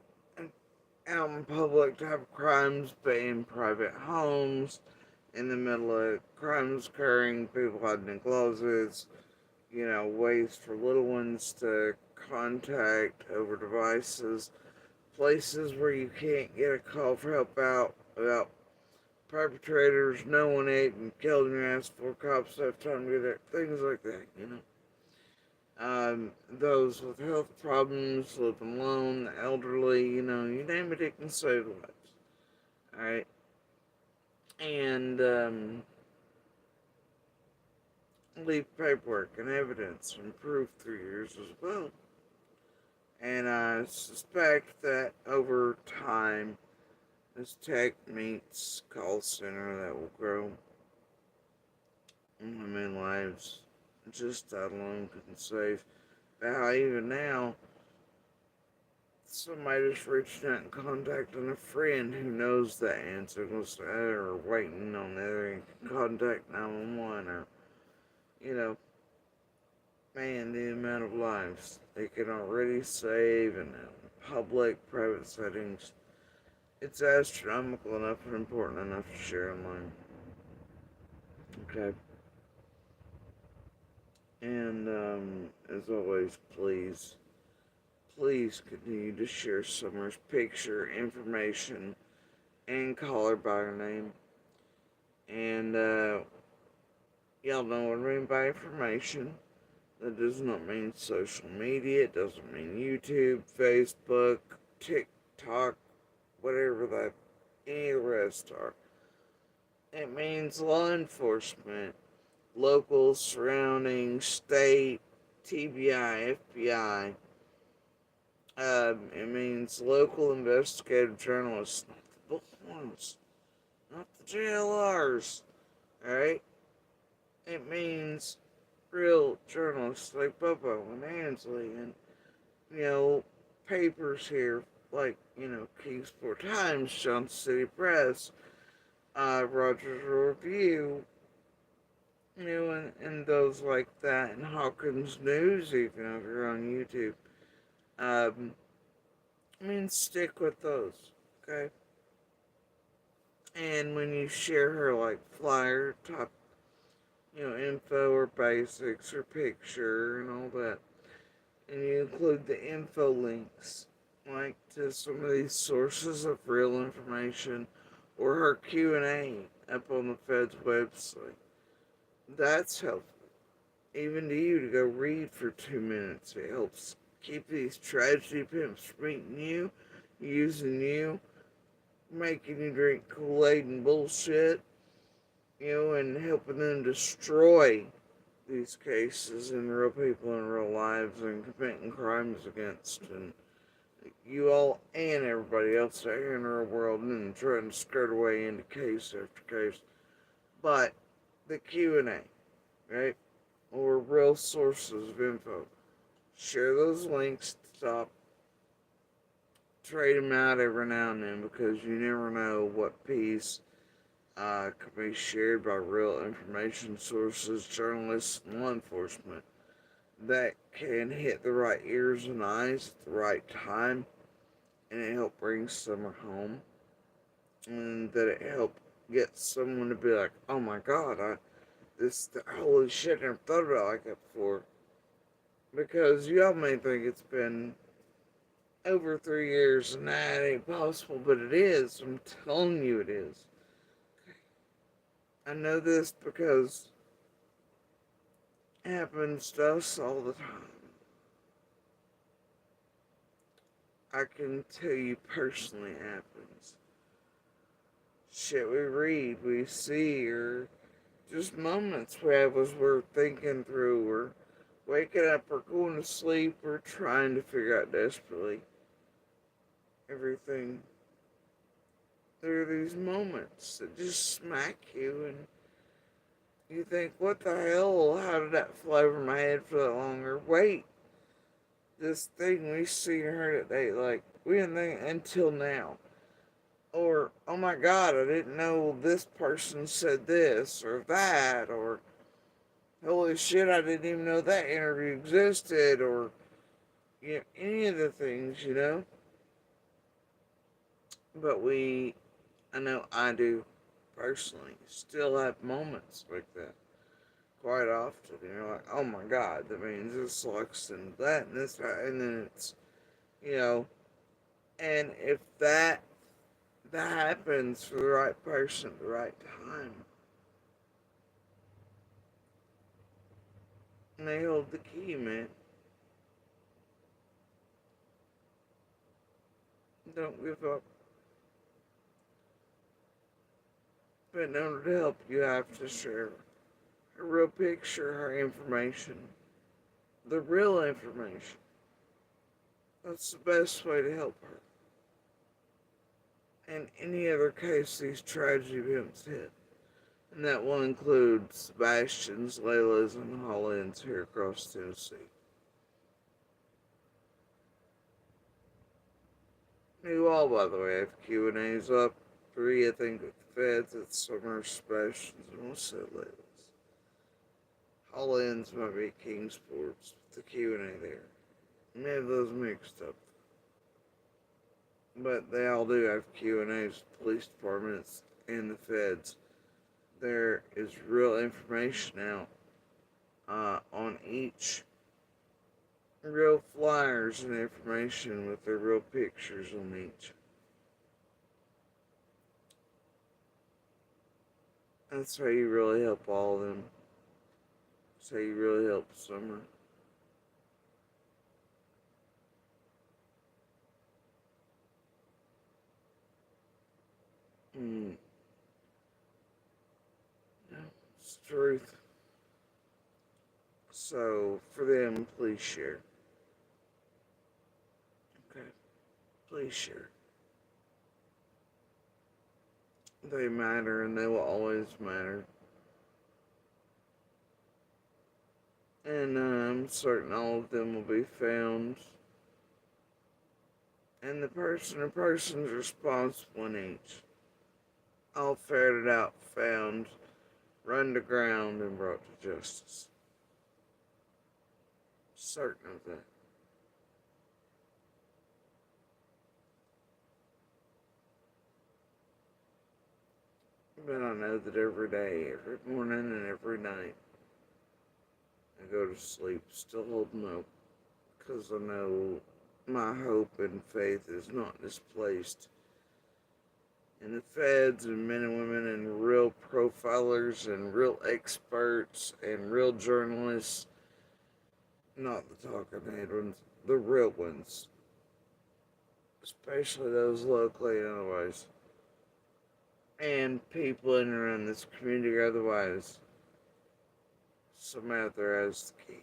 out in public type crimes, but in private homes, in the middle of crimes occurring, people hiding in closets, ways for little ones to contact over devices, places where you can't get a call for help out without perpetrators, no one ate and killed your ass before cops have time to get there. Things like that, those with health problems, living alone, the elderly, you name it, it can save lives. Alright? And, leave paperwork and evidence and proof through years as well. And I suspect that over time, this tech meets call center that will grow women's lives. Just that alone can save. But how even now, somebody just reaching out and contacting a friend who knows the answer, or waiting on the other end, can contact 911, or, man, the amount of lives they can already save in public, private settings, it's astronomical enough and important enough to share online. Okay. And, as always, please continue to share Summer's picture, information, and call her by her name. And, y'all know what I mean by information. That does not mean social media. It doesn't mean YouTube, Facebook, TikTok, whatever that any of the rest are. It means law enforcement, local, surrounding, state, TBI, FBI. It means local investigative journalists, not the bullhorns, not the JLRs. Alright? It means real journalists like Bobo and Ansley and, papers here like, Kingsport Times, Johnson City Press, Rogers Review, and those like that, and Hawkins News, even if you're on YouTube. Stick with those, okay? And when you share her, like, flyer, top, info or basics or picture and all that, and you include the info links, like, to some of these sources of real information, or her Q&A up on the Fed's website, that's helpful. Even to you to go read for 2 minutes. It helps keep these tragedy pimps from eating you, using you, making you drink Kool-Aid and bullshit, and helping them destroy these cases and real people in real lives and committing crimes against and you all and everybody else out here in the real world and trying to skirt away into case after case. But the Q&A, right? Or real sources of info. Share those links at the top. Trade them out every now and then because you never know what piece could be shared by real information sources, journalists, and law enforcement that can hit the right ears and eyes at the right time, and it help bring Summer home, and that it help get someone to be like, oh my god, holy shit, I never thought about it like that before. Because y'all may think it's been over 3 years and that ain't possible, but it is. I'm telling you it is. I know this because it happens to us all the time. I can tell you personally it happens. Shit we read, we see, or just moments we have as we're thinking through, or waking up, or going to sleep, or trying to figure out desperately everything. There are these moments that just smack you, and you think, what the hell? How did that fly over my head for that long? Or wait, this thing we see and heard today, like, we didn't think until now. Or, oh my god, I didn't know this person said this or that, or holy shit, I didn't even know that interview existed, or, any of the things, But I know I do, personally, still have moments like that. Quite often, you're like, oh my god, that means this sucks, and that, and this, and then it's, and if that happens for the right person at the right time. And they hold the key, man. Don't give up. But in order to help, you have to share her real picture, her information, the real information. That's the best way to help her. In any other case these tragedy events hit. And that will include Sebastian's, Layla's, and Holland's here across Tennessee. You all, by the way, have Q&As up. 3, I think, with the Feds. It's Summer, Sebastian's, and also Layla's. Holland's might be Kingsport's with the Q&A there. May have those mixed up. But they all do have Q&As with police departments and the Feds. There is real information out on each, real flyers and information with their real pictures on each. That's how you really help all of them. That's how you really help Summer. Yeah, it's the truth. So, for them, please share. Okay? Please share. They matter and they will always matter. And I'm certain all of them will be found. And the person or persons responsible in each, all ferreted out, found, run to ground, and brought to justice. Certain of that. But I know that every day, every morning, and every night, I go to sleep still holding hope, because I know my hope and faith is not misplaced in the Feds and men and women and real profilers and real experts and real journalists, not the talking head ones, the real ones, especially those locally and otherwise, and people in and around this community or otherwise. Samantha has the key.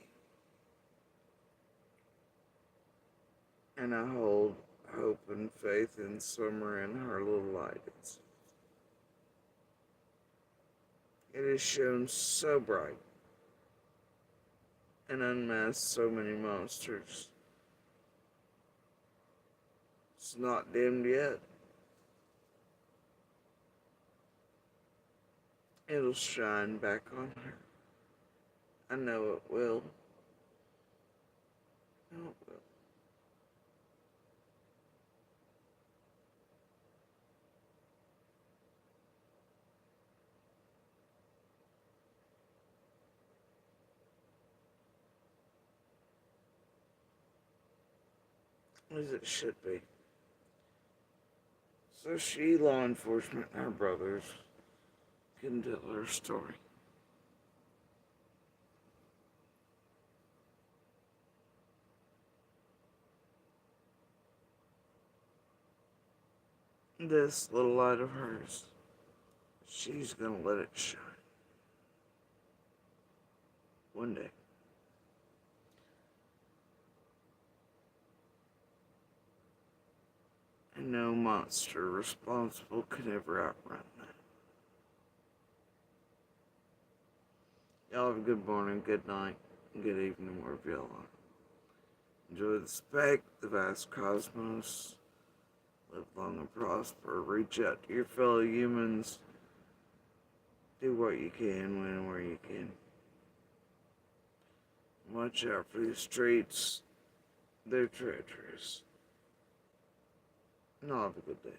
And I hold hope and faith in Summer and her little light. It has shone so bright and unmasked so many monsters. It's not dimmed yet. It'll shine back on her. I know it will. I know it will. As it should be. So she, law enforcement, and her brothers can tell her story. This little light of hers, she's gonna let it shine. One day. And no monster responsible can ever outrun that. Y'all have a good morning, good night, and good evening wherever y'all are. Enjoy the spec, the vast cosmos. Live long and prosper. Reach out to your fellow humans. Do what you can, when and where you can. Watch out for these streets. They're treacherous. And have a good day.